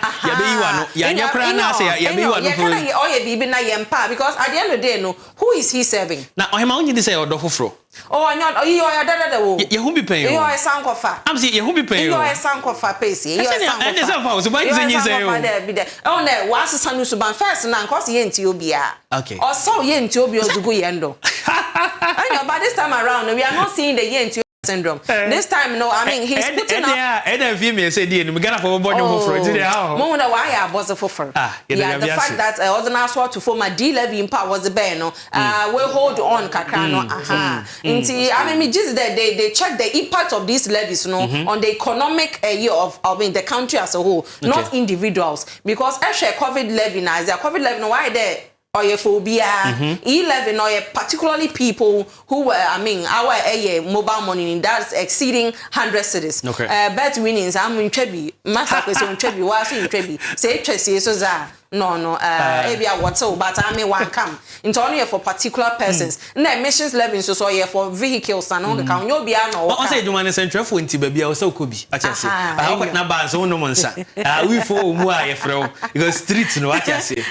because at the end of the day, no, who is he serving? Now, I'm only to say, or Dofro. Oh, I know you are that. You won't be paying. You are a sankofa. I'm saying you won't be paying. You are a sankofa, Pacey. You are a sankofa. So why you say, oh, no, once the son to ban first and cause yen to be okay. Or so yen to be to go yendo. I know, but this time around, we are not seeing the yen to syndrome. This time, no, he's putting up. And if you may say, we're gonna for body for it. Moment why I was a fuffer. Yeah, the fact that I was an asshole to form a D-levy in power was the bear, no. We'll hold on, Kakrano. Just that they check the impact of these levies, on the economic year of the country as a whole, not individuals. Because actually, COVID levy now, is there COVID levy, why there? Or your phobia, e-levy, or particularly people who were, our mobile money that's exceeding 100 cities. Okay. Bet winnings, I'm in Trebi, massacres in Trebi, was in Trebi, say Chelsea, so no, maybe I want so, but I may one come. It's only for particular persons. No emissions levels, so here for vehicles and all the count. You'll be no. What say, do man is central for into baby also could be. I just say, I hope not bad, so no one say. We for more because streets, no, I just say.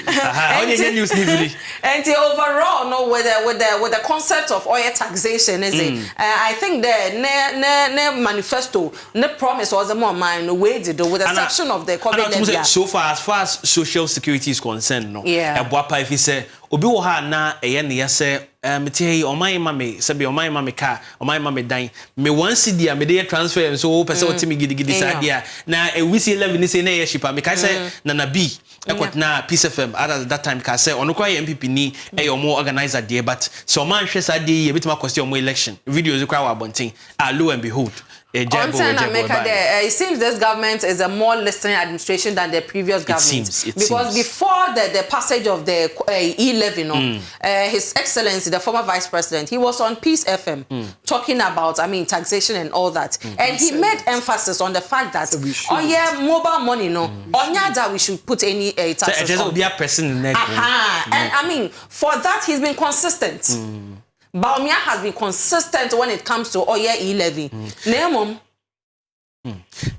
And overall, no, with the concept of oil taxation, is it? I think the manifesto, the promise was a more mind way to do with a section of the COVID. So far as social security is concerned, no. Yeah. Abwapa if he say obi wo ha na eye ne yese meti oman mame se be oman mame ka oman mame dan me wan cedi a me dey transfer so pese otimi gidigidi sadia na ewisi 11 ni say na ye shipa me ka say Nana B ekot na Peace FM at that time ka say onokwa MPP ni omo organizer there but so man hwe sadia ye bitima question omo election videos kwa wa bonten lo and behold. It seems this government is a more listening administration than the previous government. Because before the passage of the e-levy, His Excellency, the former Vice President, he was on Peace FM talking about, taxation and all that. And he made emphasis on the fact that, mobile money, that we should put any taxes on. And for that, he's been consistent. Baumia has been consistent when it comes to e-levy. Nemum.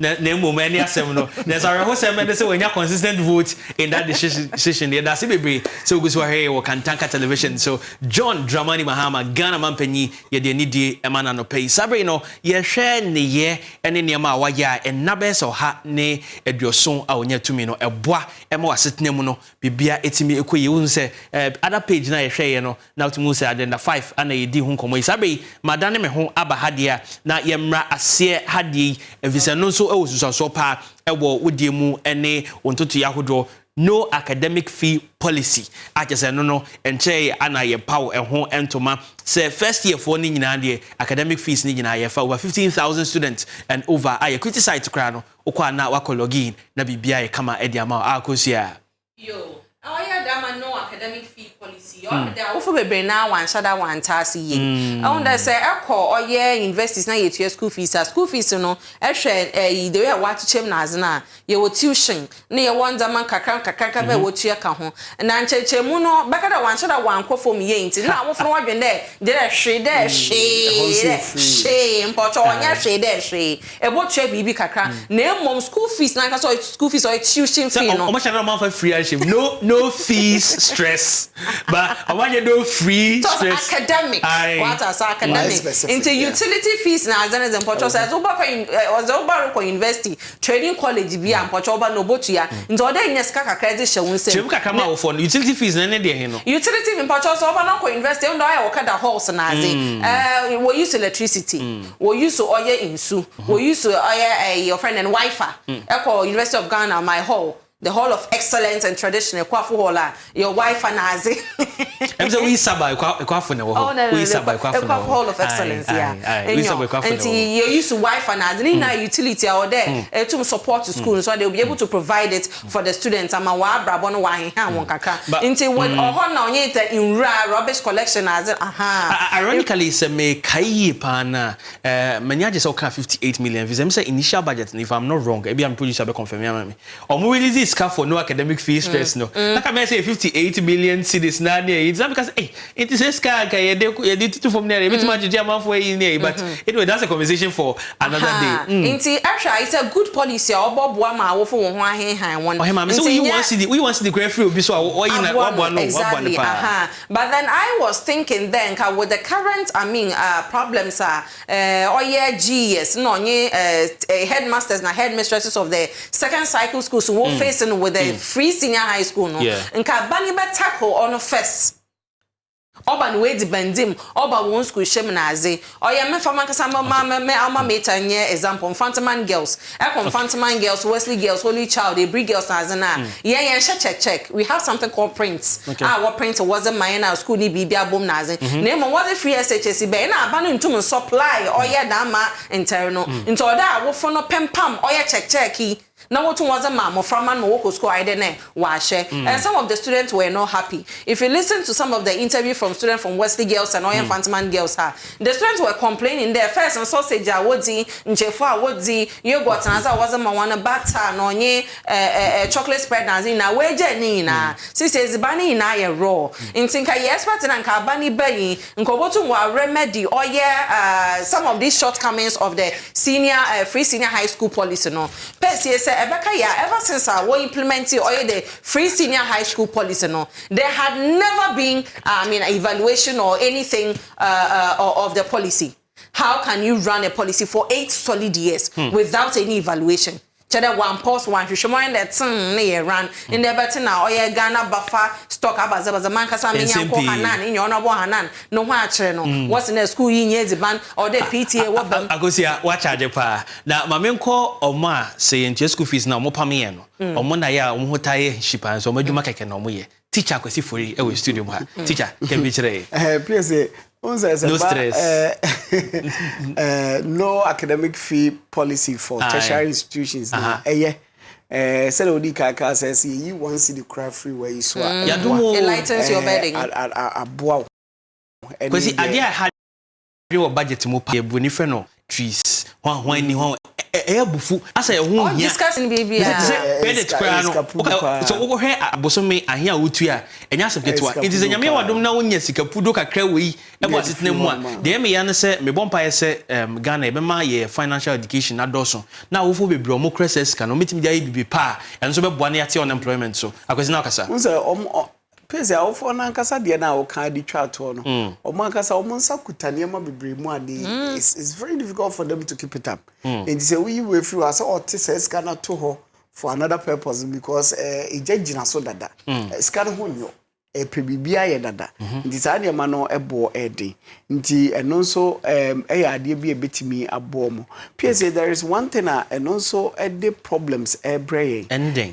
Many no. There's a whole segment that when you consistent vote in that decision there. That's it, so we saw here Kantanka Television. So John Dramani Mahama Ghana Mampenyi ye de need emana no pay. Sabrino ye share ne ye ene niema wa ya enabe so ha ne eduoson a onya tumi no eboa ema wasetene mu no bibia etimi ekoye won se other page na ye hwe ye no na to mu se agenda 5 ana ye di hu komo sabe madane me ho aba hadia na ye mra ase hadie visa no so e so pa e wo wodie mu ene ontoto yahodo no academic fee policy ajese no enche ana ye paw ho entoma say first year for ni nyina de academic fees ni nyina ye fa over 15,000 students and over I criticize kra no okwa na wakologin na bibia ye kama e dia ma akosia yo dama no academic fee policy ofo bebre na wan shada wan tasi ye onda say ekọ oye universities na ye to school fees no ehwe the way what chem na azna ye wo tuition na ye won zaman kakra be wo tua ka ho na nchechemu no bekada wan shada wan kofo mi ye nti na wofro wadwen de hwe mpocho onya hwe ebo tua bibi kakra na mom school fees na ka so school fees or tuition fee no o ma shada man for free no fees stress but Amanya do free stress. Academic. What as academic? Into utility fees na as an Pocho says Oba University, Trading College be and Pochoba no botia. Into other in Skaka credit show we say. Chimka for utility fees and utility in Pocho Oba University on I work at the horse and as we use electricity, we use oil in Su, we use your friend and Wi-Fi. Echo University of Ghana, my hall. The Hall of Excellence and Traditional Kwafu Hola, your wife and Nazi. I'm so we sabai Kwafu no. We sabai Kwafu Hall of Excellence, yeah. And you use wife and Nazi na utility out there to support the school, so they'll be able to provide it for the students. I'm a brabon wine one kaka. Until when now in rubbish collection as ironically, se me kai pana manya just 58 million. Visa say initial budget, if I'm not wrong, maybe I'm producer be confirm me. Or release for no academic fee stress no. Like I say 58 million cedis na near it's not because it is a scar you did to from there a bit much German for in there but anyway that's a conversation for another day. Inti actually it's a good policy or Bob Wama for one so we want the great free so or in exactly but then I was thinking then with the current problems are GS no headmasters and headmistresses of the second cycle schools who face with the free senior high school no nka bani be tackle on first oba we dibendim oba one school shem na aze oya me fama kasa me alma meta nye example Fontoman girls Fontoman girls Wesley girls Holy Child they bring girls na aze na check we have something called prints what print wasn't mine na school ni bibia bom na aze name what the free SHS be na aba no ntum supply oya da ma internal into oda wo fo no pempam oya check now what was a mom from an woko school I didn't wash and some of the students were not happy. If you listen to some of the interview from students from Wesley girls and Oyen Fontoman girls the students were complaining their first and sausage awodi nchefo awodi yogurt and as wasn't one butter no nye chocolate spread na na weje ni na since bani na ye raw in tinka yes but na nka bani bayi nkobotu wa remedy some of these shortcomings of the free senior high school policy no ever since we implemented the free senior high school policy no there had never been evaluation or anything of the policy. How can you run a policy for 8 solid years without any evaluation? Chede one post one shomon that na run in the better now Ghana buffer stock abaza man kasa me yanko hanan in your no hanan no ho akere no what's in the school yin ban or the PTA what bam agosia wa charge pa na mamenko oma say in school fees na mo pame no omo na ya omo hotaye shipan so madwuma keke na omo ye teacher kwesi fori e we studio ha teacher can be kire please no stress. No academic fee policy for tertiary institutions. Said Odi Kaka says you want see the cry free where you saw. It lightens your bedding. Because idea had your budget mo pay bonife no trees. One ni ho bufu asa e hu hia discussing baby credit kra no so wo hwe abosome ahia wotu a enya sepetwa it is nyame wadom na wonya sikapudo kakra wei e bo asitena mu a de me ya ne se me bompa ye se Ghana e be ma ye financial education adoso na wo fo bebre omo cresses ka no metimi dia bibi pa enso be boa na yate unemployment so akwesi na okasa pese a ofo na nkasa de na o kan di twa to no o man kasa o mon sakutane ma bebre mu ade it's very difficult for them to keep it up and say we free as o tese ska na to ho for another purpose because e jagina so dada ska no ho nyo prebibia ye dada nti sa de ma no ebo ede nti eno so ya ade bi ebetimi abo mo pese there is one thing eno so the problems brain ending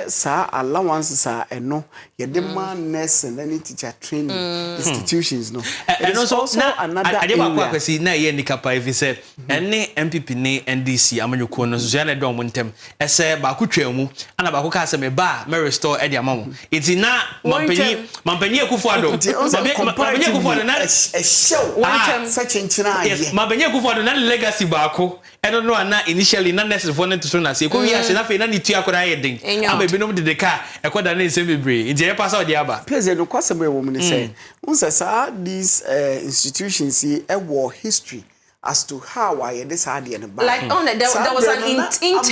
sa allowance sa eno ye de man nurse and any teacher training institutions no and also another ade ba kwa kwesi na ye ni kapa if say ene MPP ne NDC amanyoko no so ya na do mo ntem ese ba ku twamu ana ba ku ka se me ba me restore ede amamo iti na Mampenye Kufuado. Mampenye Kufuado na show. Such enchina. Yes, Mampenye Kufuado na legacy bako. I don't know na initially na necessary for to na say ko wi ase na fe na ni tu akora yedin. Am be binom de ka ekoda na ese bebre. Nti e pass out the aba. President no kwase be wo me say. Unsa sa these institutions see a war history as to how I this idea like there was an intent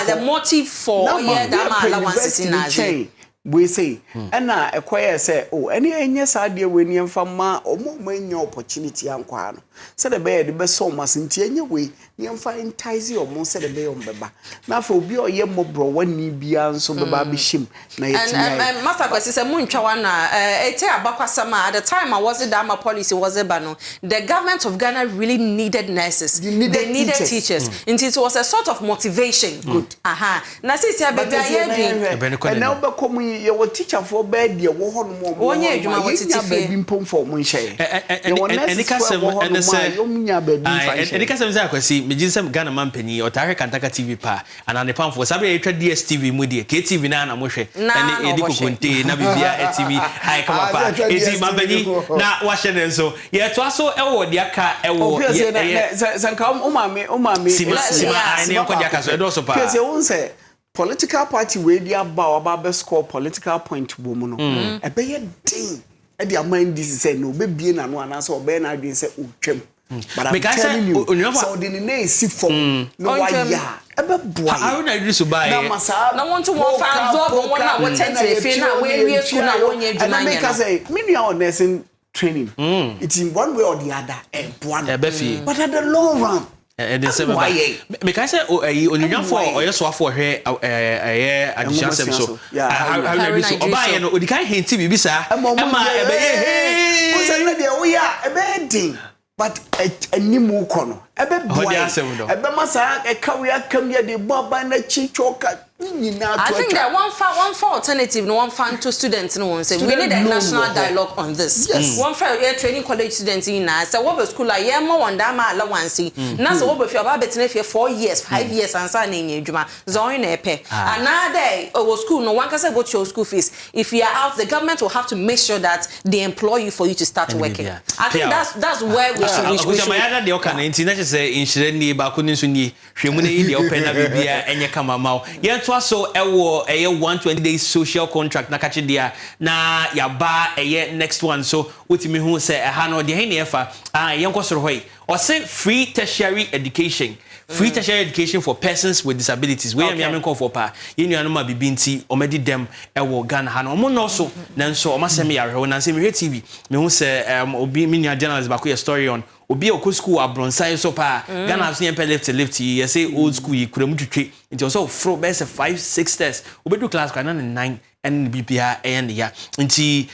the motive for that allowance in Nazi. we say na ekwaye say oh ene enye saade we ni mfa ma omo manya opportunity ankwa no se de be de be so masinti enye we ni mfa entice omo se de be ombeba na fa obi oye mobro wani bia nso beba be shim na yetimi and master kwesi se muntwa wana ete abakwasama at the time I was it that my policy was it bano the government of Ghana really needed nurses they needed teachers and it was a sort of motivation good na sisi baby ayedin na obekomu ye wo teacher for bed ye wo hono mo onye adwuma wo titife bi mpom for mo nhye Enikasem za kwasi mejinsem Ghana mampani otare Kantanka TV pa anane pamfo sabe etwa DSTV mu de KTV na mohwe ene edikokonte na bibia TV ai kama pa ezi mampani na wahye ne so ye to aso ewo de aka ewo sanka umame sima ene ko de aka so edo so pa pese wonse political party we dia ba be score political point bo mu no ebe ye din e dia man this say no be bie na no anase obe na adwen say otwam but I'm telling you so the name si form no why ya ebe boy I don't agree so buy na want to one fan absorb one na what ten na we school na wonye adwuma and make us say me nua nursing training it's in one way or the other but at the long run and the same make I say onyan for oyeso afo hwe adjustem so I agree so oba no odikan henti bibi sa ema ebe he o say na de wo ya ebe din but animu kono ebe boy ebe masa ekawe akam ye de boba na chichoka I think that one for alternative no one fan to students no one say we need a national dialogue on this. Yes. One for training college students in na say what school like yeah more one that ma allowance na say what if you about between 4 years 5 years and say na edwuma zon na epe another school no one can say go to your school fees if you are out the government will have to make sure that they employ you for you to start working. I think that's where we should my other the okan internet say insurance ni ba ko ni so ni hwemu na yi de open na bibia enye kama mawo ye to so ewo 120 days social contract na kache dia na ya ba next one so wotimi hu say ha no de he ne efa yenko soro hoy o say free tertiary education for persons with disabilities we am yanko for pa yenu ma bibinti o medi dem ewo Ghana ha no mo no so nanso o masem ya hwe na se me TV me hu say obi minia journalist ba ko story on obi o school abronsai so pa Ghana have seen lift you say old school yi kura mutwetwe nti so fro be say 5-6 tests obedu class kwa na 9 and BPA and ya nti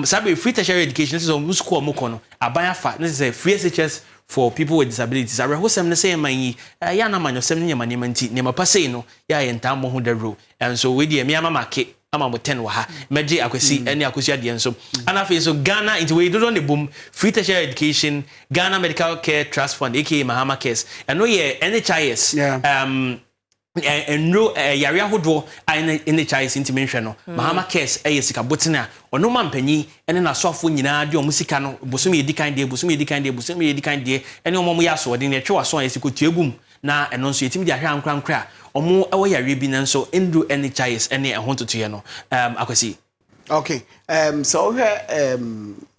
sabe free tertiary education so school mo kono abaya fa na say free SHS for people with disabilities are who some say man ya na manyo sem nyama nyama nti nyama pase no ya yentambo ho da ro and so we dey me ama make ama mo 10 wa ha meje akwesi ene akwesi ade enso ana fe so Ghana into we do on the boom free tertiary education Ghana Medical Care Trust Fund aka Mahama Cares and no ye NHIS enro yare ahodo NHIS intimation no Mahama Cares sika botina ono mampanyi ene na sofo nyina de omu sika no bosomi edikan de ene omo ya so de ne twa so yesiko tuegum na eno nso yetimi de ahwa ankra omo ewo yare bi na nso endu NHIS ene ehontoto ye no akwasi okay so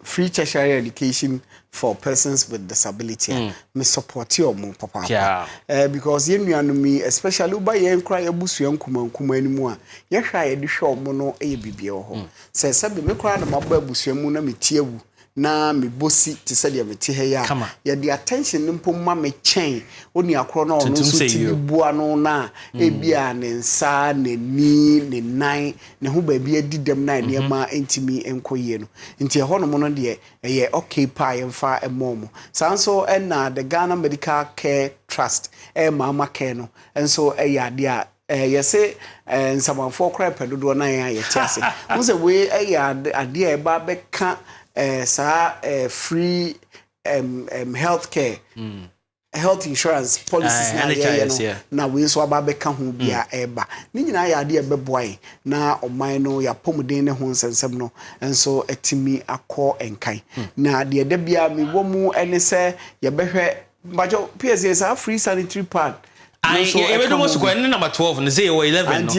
free tertiary education for persons with disability me support you mo papa because you know me especially uba ye nkra ya busu nkuma animu a ye hwa ye de hwe omo no e bibie ho se sebe me kra na mabba busu mu na metiewu na me bosi te se de meti he ya ye de attention mpom ma me chen oni akro na ono so ti bua no na e bia ne nsa ne ni ne nan ne ho ba bia didem na ne ma entimi enkoye no nti ho no mo no de ye okay pa ye mfa emomo sanso na the Ghana Medical Care Trust Mahama Care no enso ya de a yese nsamanfo kra pedodo na ya ye tiase mo se we ya ade e ba be ka free health insurance policies na we so ababeka ho bia eba ni nyina ya ade ebeboai na oman no ya pomuden ne ho nsensem no enso etimi akọ enkan na de da bia me wo mu ene se ye behwe bajo PSA free sanitary pad we do most go number 12 and say 11 no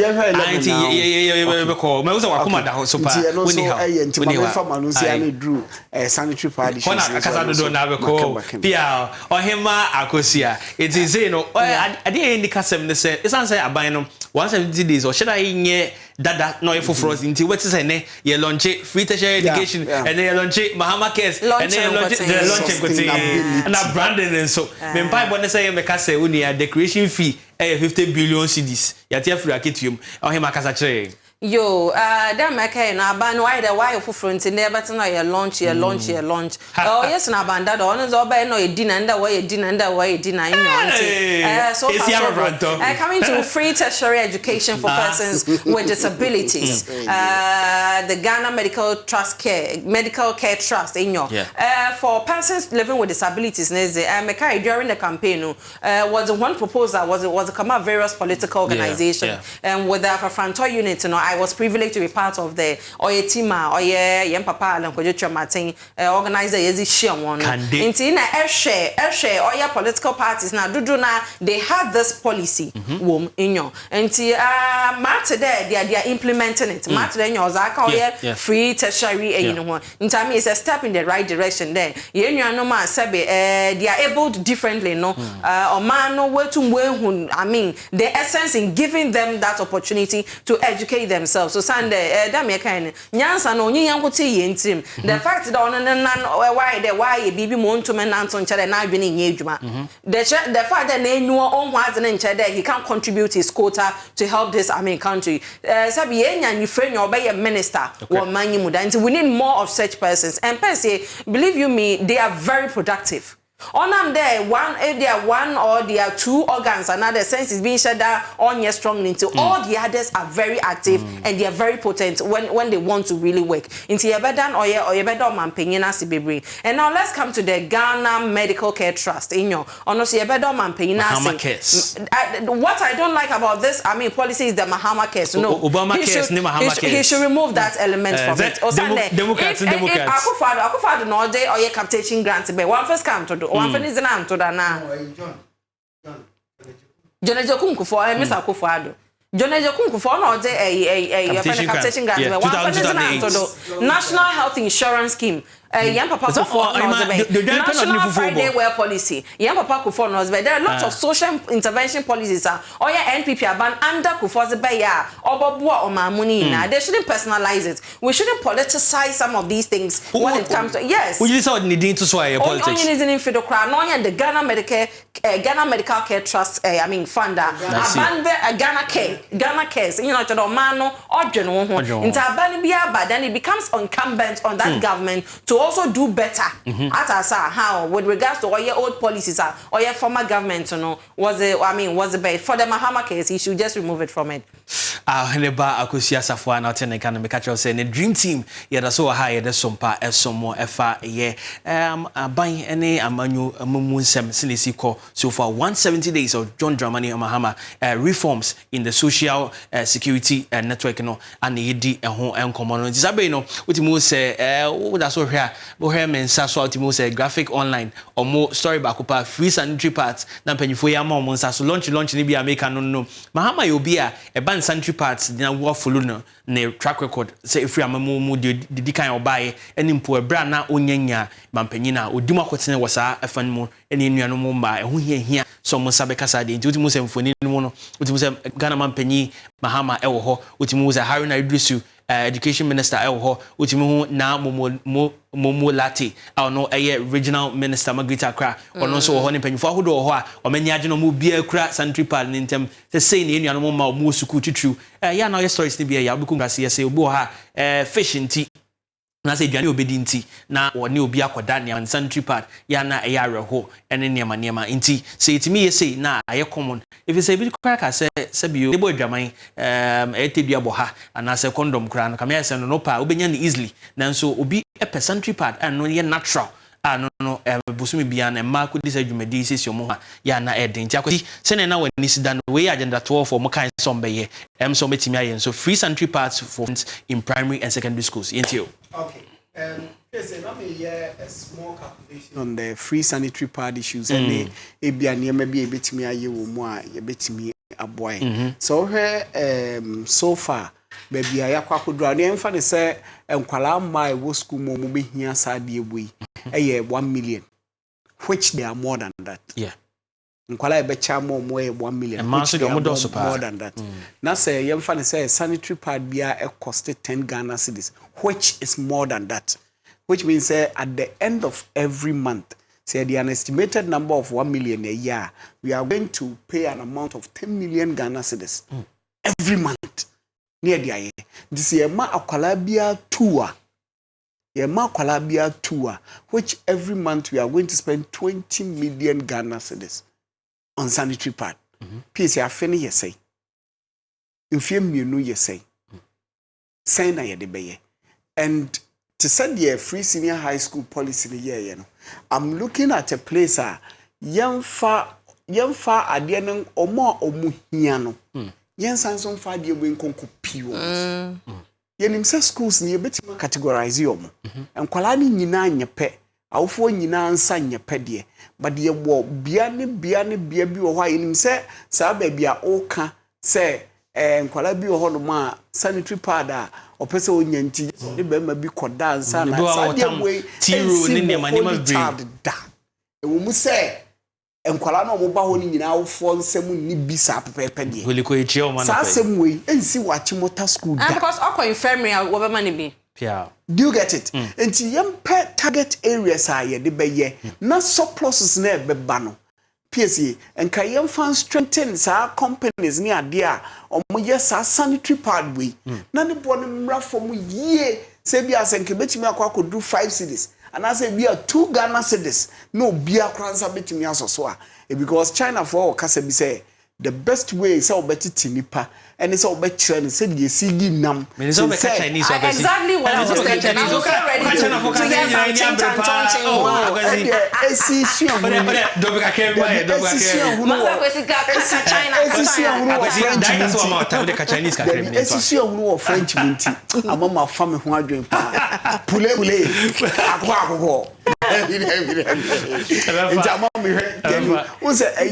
ye call me was wakoma da so pa we ni how sanitary pad kona akasa do na be call pia ohema akosia it is say no ade indicate sem ne say isan say aban no 170 days or should I nye dada no ye for us into what is ne ye launch free tertiary education and ye launch Mahama Cares and ye launch the launch and branding and so me mpa bo ne say me ka say uni a decoration fee 50 billion cedis ya tia free aketium o he makasa kire yo that make na ban why you front never to know your launch oh yes na ban that on so by no e dinner under why e dinner so coming to free tertiary education for persons with disabilities the Ghana Medical Care Trust for persons living with disabilities during the campaign was one proposal was come out various political organizations and with the Afro unit I was privileged to be part of the Oyetima Oye Papa and Kojotra Martin organizer Yezi Shion. In a share Oya political parties now they had this policy in your and matter there they are implementing it. Matter in free tertiary in time is a step in the right direction there. No man sabe they are able differently no or man no where to I mean the essence in giving them that opportunity to educate themselves. So Sunday, that make kind. Nyansa no nyi yankote yentim. The fact that on why bibi monto men nanto nchede na adwene nye adwuma. The fact that na enu on was na nchede he can contribute his quota to help this country. Sabi yenya ni friend your be minister or manyi muda. And we need more of such persons. And say, believe you me, they are very productive. On them there, if they are one or they are two organs, another sense is being shut down on your strong into all the others are very active and they are very potent when they want to really work. Into your bedan or your bedan man penina sibibri. And now let's come to the Ghana Medical Care Trust. In your honestly your bedan man penina. What I don't like about this, policy is the Mahama Cares. No, Obama Cares, he should remove that element from it. Or Democrats. Akufado no day or your captation grants be one first come to do. One for is to that now. John Jokunku for Mr. Kufado. John Jokunku for no day a captation grant. National Health Insurance Scheme. Young Papa the National Friday Wear Policy. Young Papa Kufor but there are lots of social intervention policies. Or your NPP are banned under Kufor's Baya or Bobua or Mamuni. They shouldn't personalize it. We shouldn't politicize some of these things when it comes to we just saw needing to sway politics. Only in Fido Crown, no, the Ghana Medical Care Trust, funder. Ghana Cares, Mano or General. In Tabanibia, but then it becomes incumbent on that government to also do better at how with regards to all your old policies or your former government was the best for the Mahama case he should just remove it from it. Heneba akusia safwa na tene kan me catch say the dream team ye da so ha ye da sompa esomo efa ye aban ene amanyu amumu nsem sinisi ko so far 170 days of John Dramani Mahama reforms in the social security network and yedi ho enkomo no ntisabe no utimu say wo da so hwe bo hwe mensa so utimu say graphic online omo story bakopa free sanitary parts na panyifo ya ma omo nsa so launch ni bia make no Mahama yo bia e sanitary parts na wo follow no ne track record say free amamu di kan obaye enimpo ebra na onyanya mampanyina oduma kwotene wasa afan mu ene nuano mu mba eho hia so mo sabe kasa de utimu se mfoni no no utimu se Ghana mampanyi Mahama ewo ho utimu se Haruna Idrisu education minister ewo utimu na momo lati no regional minister Magita Kra ono so ho ne panyifo ahodo ho a omanya age no mu bia kura sanitary pad nintem se sei ne enuano mo ma mo suku titru ya na stories ni bia ya obiku ngase se obo ha fish nti na say duane obedi nti na woni obi akoda ne sanitary pad ya na reho ene niema nti say itimi ye say na aye common if you say bi kra ka say bio ebo adwaman etedua bo ha ana say condom kra no kama say no pa obenya ne easily nanso obi a sanitary pad and no ye natural no busumi bia na ma ko disa dwumadi sisi omo ha ya na eden nti akoti sene na wani sidan we agenda 12 for mo kan some be ye so metimi aye so free sanitary pads for in primary and secondary schools yentio. Okay. Yes, let me hear a small calculation on the free sanitary pad issues and ebia niema bi ebetimi aye wo mu a ebetimi aboy. So here so far baby ayakwa kodro na emfa ne se enkwala ma wo school mo be hia sa de ebu 1 million, which they are more than that. Yeah. nkwala be cha more 1 million more than that. Now say yemfa say sanitary pad bia e cost 10 Ghana cedis, which is more than that. Which means at the end of every month, say the estimated number of 1 million a year, we are going to pay an amount of 10 million Ghana cedis every month. Near the eye. This year ma akwalabia tour. Tour, which every month we are going to spend 20 million Ghana cedis on sanitary pad. Peace ya feni ye say. If you know ye say. Say na ye de beye. And to send the free senior high school policy in the year, you know, I'm looking at a place yemfa adeɛ omo hiano. Yen sanson fa de we nkonko piwo. Yenim se schools ni ebetima categorize yomo. Enkwala ni nyina nyepe. Awofo nyina nsa nyepe de. But ye wo bia bi wo hwa yenim se sa ba bia oka se nkwala bi wo ho no ma sanitary pad a opese onyanti de be ma bi koda nsa na sa de we tiro ni ne manima brain da. Ewo mu se enkwala na omo ba ho ni nyina awofo nsam ni bi sa pepepe de. Holiko echi o ma na sa asem we ensi wachi motor school da. Because akọ infirmary wo be ma ne bi. Yeah. Do you get it? Enti yempe target areas a ye de beye na surpluses na be ba no. PSA enka yemfa strengthen sa companies ni ade a omo ye sa sanitary pad we. Na ne bo ne mra from ye se bia senke betimi akwa do 5 cedis. And I say we are 2 Ghana cedis. No bia kransa betimi asoso a. Because China for kasa bi say the best way is how better tinipa and it's all better and said you see nam Chinese exactly what I was thinking. I was ready to get some French minty. I'm on my family who are doing poulet.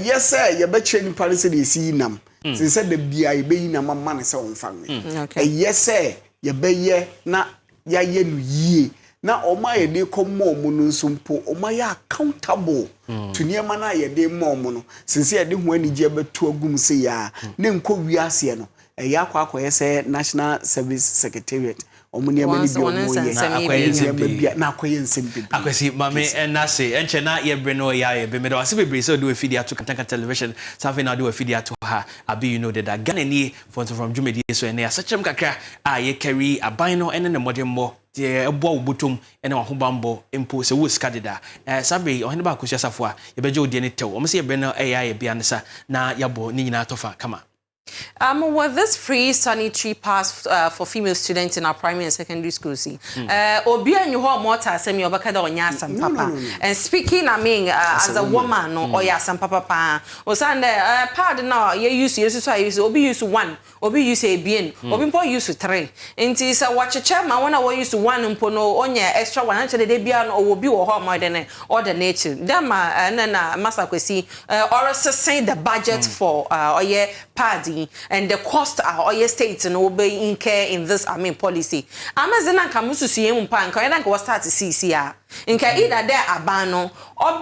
Yes sir, you bet you Paris they see nam. Since said the BI be na man say on family. Yes sir, you be ye na ya ye no ye. Na oma ye de come more mu nso mpo oma ye accountable to niema na ye de more mu no. Since ye de ho ani je beto agum se ya ne nko wiase no. Ya akwa say National Service Secretariat. Omuni amani bi omo na akoye nsempe akwesi mame na se enche na ye bre no ya ye be me do ase bebre so do feed to Kantanka television something na do feed to her abi you know that Ghana ni from Jumedi so ene asachem kakra a ye carry aban no ene ne modern mo de ebo obutum ene ho bambo empo se wo ska deda sabe ohene ba akosia safo a ye beje odi ne tew o se ye bre no ya ye bia nsa na yabo ni nyina tofa kama. With this free sanitary pass for female students in our primary and secondary schools, Obia and you hold more time, send me over Onya Sam Papa. And speaking, I mean, as a woman, or ya Sam Papa, or Sunday, pardon now, you use so I use Obi use 1, Obi use a bien, Obi use 3. And it's a watch a chairman, when I use 1 and pono on your extra 100 de bian or will be or more than or the nature. Dama and then Master Kwesi, or say the budget for or yeah, party. And the cost of your states and obey in care in this policy. Amazon kamusu see mpa nka yana nka start CCR. Nka either there abano or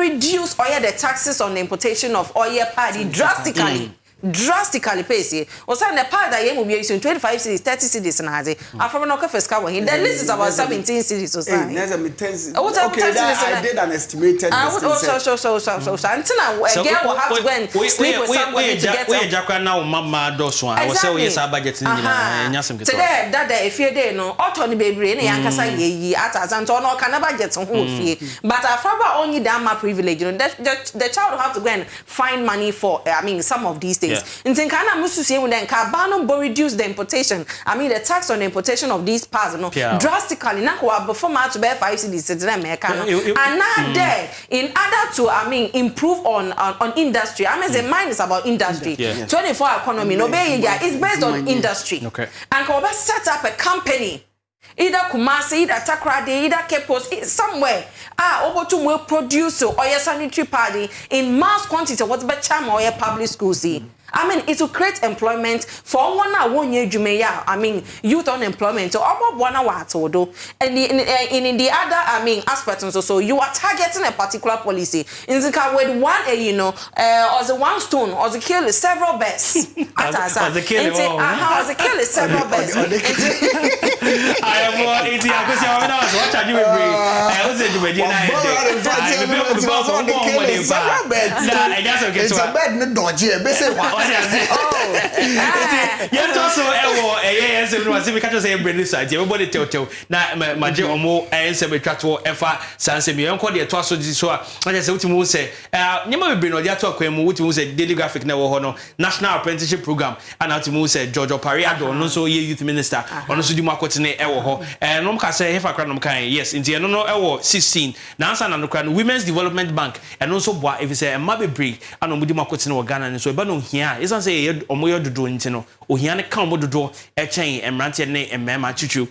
reduce oil the taxes on the importation of oil party drastically pace. Or send the part that you will be using 25 cities, 30 cities and has it. After no first cover the list is about 17 cities or something. I did an estimated. So until now again will have to go and sleep with somebody to get we jakwa na mama doso I was say yes budget ni na nyasem keto. Today that day if you dey no auto ni bebre na yankasa yeyi atazanto no can budget ho fie. But after only that my privilege, you know, the child will have to go and find money for some of these things. In Tinkana Mususi when then Cabano reduce the importation. The tax on the importation of these parts drastically. Now before my to bear 5 cities and now there in order to improve on industry. The mind is about industry. 24 economy no be it's based on industry. And Koba set up a company either Kumasi, either Takrade, either Kepos, somewhere. Over to more produce or your sanitary party in mass quantity. What's better or your public schools? I mean, it will create employment for 1 year. Jumeya. I mean, youth unemployment. So about 1 hour to do. And in the other, I mean, aspects also. So you are targeting a particular policy. In the car with one, or the one stone, or the kill several birds. Or the kill several birds. I am more into what are you bring? I was in the yes, also, yes, everyone, we can't say British side. Everybody tell now, my dear Omo, and semi tractor, Efa, Sansemi, Uncle, the Twasso, I just want to say, never been on the talk when we say daily graphic now, Hono, National Apprenticeship Program, and out to move say Giorgio Pariado, and also youth minister, on also do Marcotine, Ewo, and Nomka say, if I can, yes, in the no 16, Nansan and the Women's Development Bank, and also what if you say a Mabe Brig, and on Mudimakotino or Ghana, and so, but no here, isn't say, Omoyo do intino, or Hiana Kambo do a chain and Rantiane and Mama Chuchu.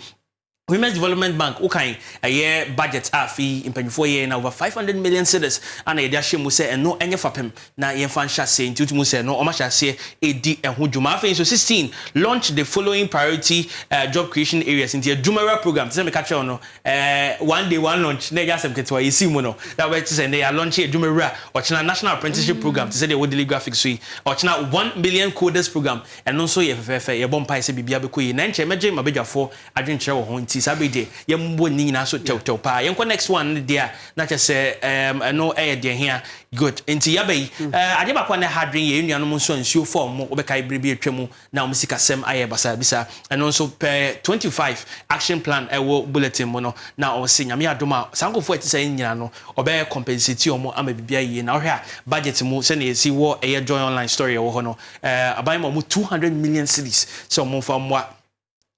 Women's Development Bank, okay, a year budget fee in 24 years and over 500 million cedis, and a dash muse and no any fapem. Now, ye fan shall say, into muse, no omasha say, AD and Hujuma. So 16 launch the following priority job creation areas into a Jumara program. Tell me, catch on, 1 day, 1 launch, they just get to a Simono. That way to say they are launching a Jumara or China National Apprenticeship Program to say they would deliver graphics suite or China 1 million coders program and also a bompai say Biabiku, Nanche, imagine my bigger for I didn't show home. Sabide yambo ni na so tell pa yanko next one there na che say no there here good enti yabai ade ba kwa na hadwen ye nuanom so ansuo form mo obeka ibrebi atwam na o musika sem aye basa bisa and also per 25 action plan ewo bulletin mo no na o se nyame adoma sankofo ati say nyina no obe compensate omo ama bibia yi na ohia budget mo se na esi wo eye join online story wo ho no aban mo 200 million cedis so mo fa mo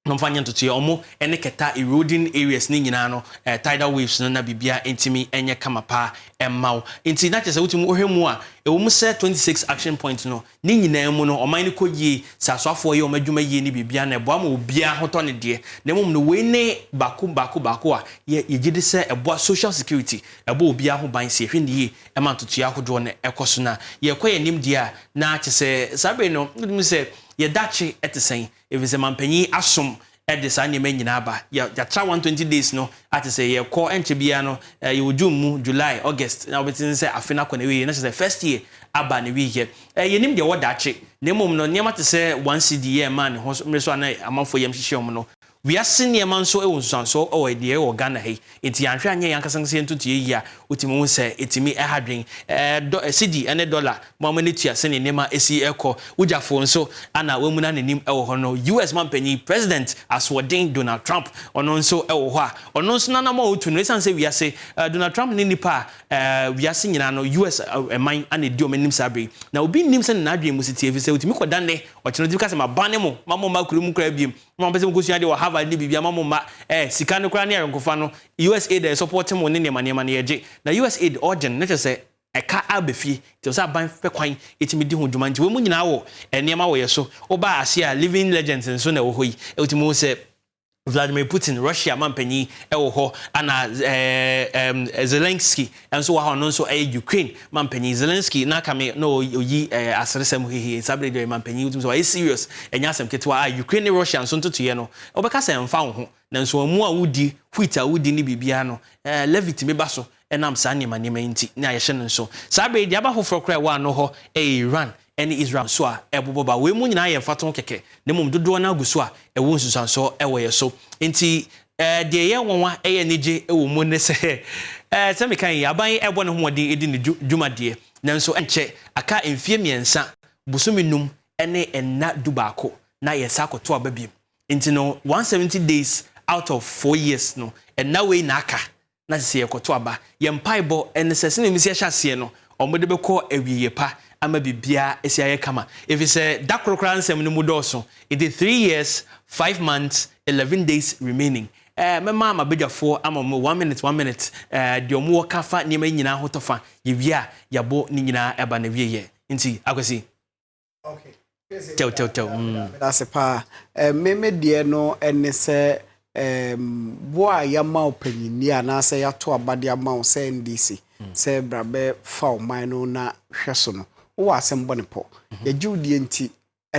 Nomfanya to omo ene keta eroding areas ni nyina no tidal waves no na bibia entimi enye kamapa emmaw enti na chese wutim ohwemu a ewo mu se 26 action point no ni nyina mu no oman ni kogie sasoafo ye omadwuma ye ni bibia na eboa ma obia hoto ne de na mum no we ne bako a ye gide se eboa social security ebo obia ho ban se hwe ne ye ema ntoto ya hodo ne ekoso na ye kwaye nim dia na chese sabe no ndim se ye dachi etesen if it's a mampanyi asom edis anyema nyina ba ya tra 120 days no ati say ye call enchebia no you June July August na obetin say afina kone we na say first year aba ne we here ye nim de wo dachi na mom no niam ati say 1 CD year man ho mreso na amanfo yam hihye no we are senior man so so o de o Ghana he enti anhwe anye yankasanse ntutu ye ya otimi say etimi ehadwen CD ene dollar mama ne tua se ne nema esi eko ujafo nso ana wemu na nenim ewo ho no US man panyi president aswodin Donald Trump ono nso ewo ho a ono nso na ma otu no esan se we say Donald Trump ne nipa we are nyina no US man ane di o menim sabre na obi nim se na adwen mu siti efi se otimi kodane o cheno dika se ma bane mo mama ma kuru mu kra biem mama pese mkosu de Harvard ni bibia mama sika no kra ne yankofa no USA dey support mo ne nema ne yeje na USA origin ne say eka abefi te so aban fe kwan etimi di hodwuma nti we mu nyina wo enema wo yeso oba ase a living legends nso na wo hoyi etimi say Vladimir Putin Russia mampanyi ewo ho ana Zelensky enso wa ho no nso Ukraine mampanyi Zelensky na kame no oyi asresem hehe sabre de mampanyi utum so serious enya asem ketwa Ukraine Russia nso ntoto ye no obeka se mfa wo ho na nso mu a wudi fuita wudi ni bibia no levity me baso enam sa ne manema nti na ye hye nso sabre de aba hofro kra wa no ho Iran any Israel so a eboboba we mu nyina ye faton keke ne mum dodo na aguso a ewo nsusanso ewo ye so enti de ye wonwa eye nije ewo mu ne se se me kan aban ebo ne hoɔden edi ne dwumade nanso enche aka emfie miensa busuminum ene enna dubako na ye sakoto ababiem enti no 170 days out of 4 years no enna we na aka na se ye koto aba ye mpaibo ene se se ne misi ahase no omode beko awiye pa ama bibia esi aye kama if it's a dakrokra nsem no mudoso it is 3 years 5 months 11 days remaining mema ma bejafo ama 1 minute de omo kafa niema nyina hotofa yewia yabo ni nyina eba na wieye nti akwasi okay tell that's a pa meme de no ene se boa yama opanyini anase yato abade ama o se NDC se brabe fa o man no na hweso no wo asem bone po ye judi enti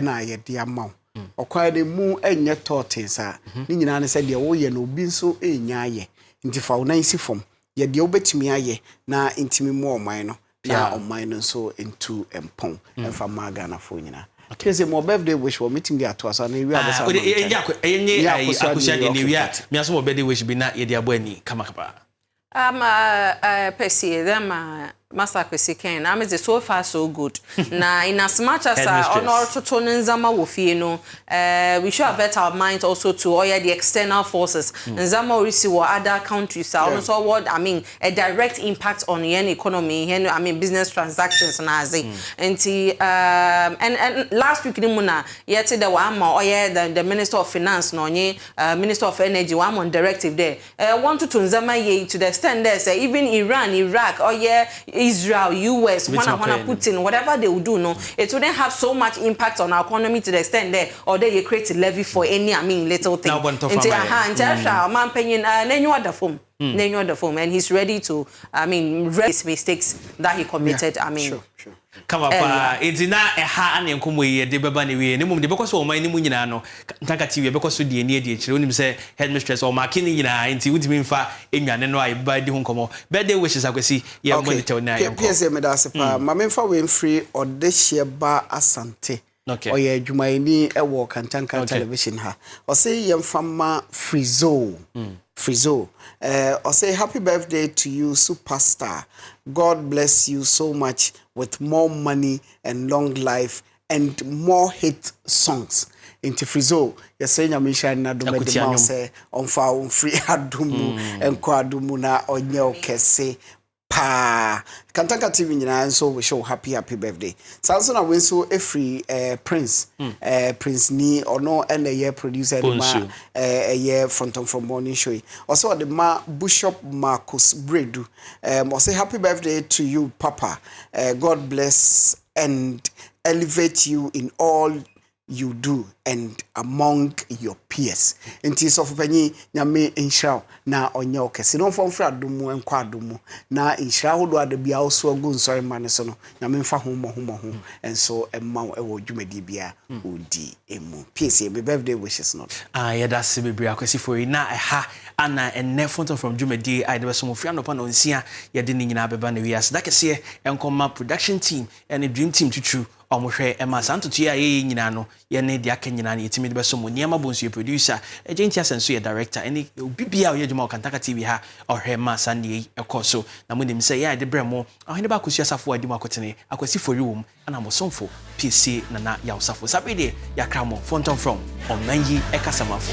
na ye de ama okwa de mu enye tortisa ni nyina ne se de wo ye no obi nso enya aye nti fa wo nan si fom ye de obetimi aye na intimi mu o man no na o man no so into empon emfa maga na fo nyina kese mo birthday wish for meeting the atwas and we have some enye akusia de ne wia me aso mo birthday wish bi na ye de abo ani kama Percy them Master Kwesi Ken, I'm so far so good. Now, in as much as on our totonin zama wofi no, we should have our minds also to the external forces. And zama orisi or other countries are also what I mean a direct impact on the economy. I mean business transactions and and last week muna yet the one or the Minister of Finance no Minister of Energy one on directive there. Wanted to zama ye to the extent there say even Iran, Iraq or Israel, US, Putin, whatever they will do, no, it wouldn't have so much impact on our economy to the extent there, or they create a levy for any, little thing. And he's ready to, raise mistakes that he committed. Sure. Come up, it's na a ha and enkomo ye de beba ne we ne mum de because o man ni mu nyina no Kantanka TV because so de ne de chire onim say headmistress or makini nyina enti wudimi mfa enwane no ai ba de hu nkomo birthday wishes akwesi ye monitor na ye nkomo pese me da se pa ma memfa we free odehye ba asante oye adwumayeni e wo Kantanka television ha o say ye mfa ma Frizo say happy birthday to you superstar. God bless you so much with more money and long life and more hit songs. Into Frizo, you say nyamisha na dume de ma say onfa free adumu enko adumu na onye okese pa Kantanka TV nyina so we show happy birthday. Sanso na we so every Prince ni ono and a year producer ma a year FONTOMFROM Morning Show. Also the ma Bishop Marcus Bredu. Say happy birthday to you Papa. God bless and elevate you in all you do and among your peers. Inti so fanyi nyame insha na onye okese no fomfra adumu enko adumu na insha hodo adabia oso agu nsori mane so no nyame mfa homo enso emma ewo dwumadi bia odi emu peers be birthday wishes not yeda se bebre akwesi for na ha ana enne FONTOMFROM dwumadi I dey so mo fia no pa no nsia yede ni nyina beba na wiase da kese enkoma production team and dream team tutu omohwe ema santutu ya ye nyina no ye ne dia ka nyina na yetimi de beso mo niam bonsu ye producer agenti asenso ye director eni bibia ye juma Kantanka TV ha ohwe ma sande ekoso na mo nim say ya de bremo ohene ba kosu asafo adi mo akotene akwasi fori wom ana mo somfo PC Nana-Yaw safo sabede ya kramo FONTOMFROM omanyi ekasamafo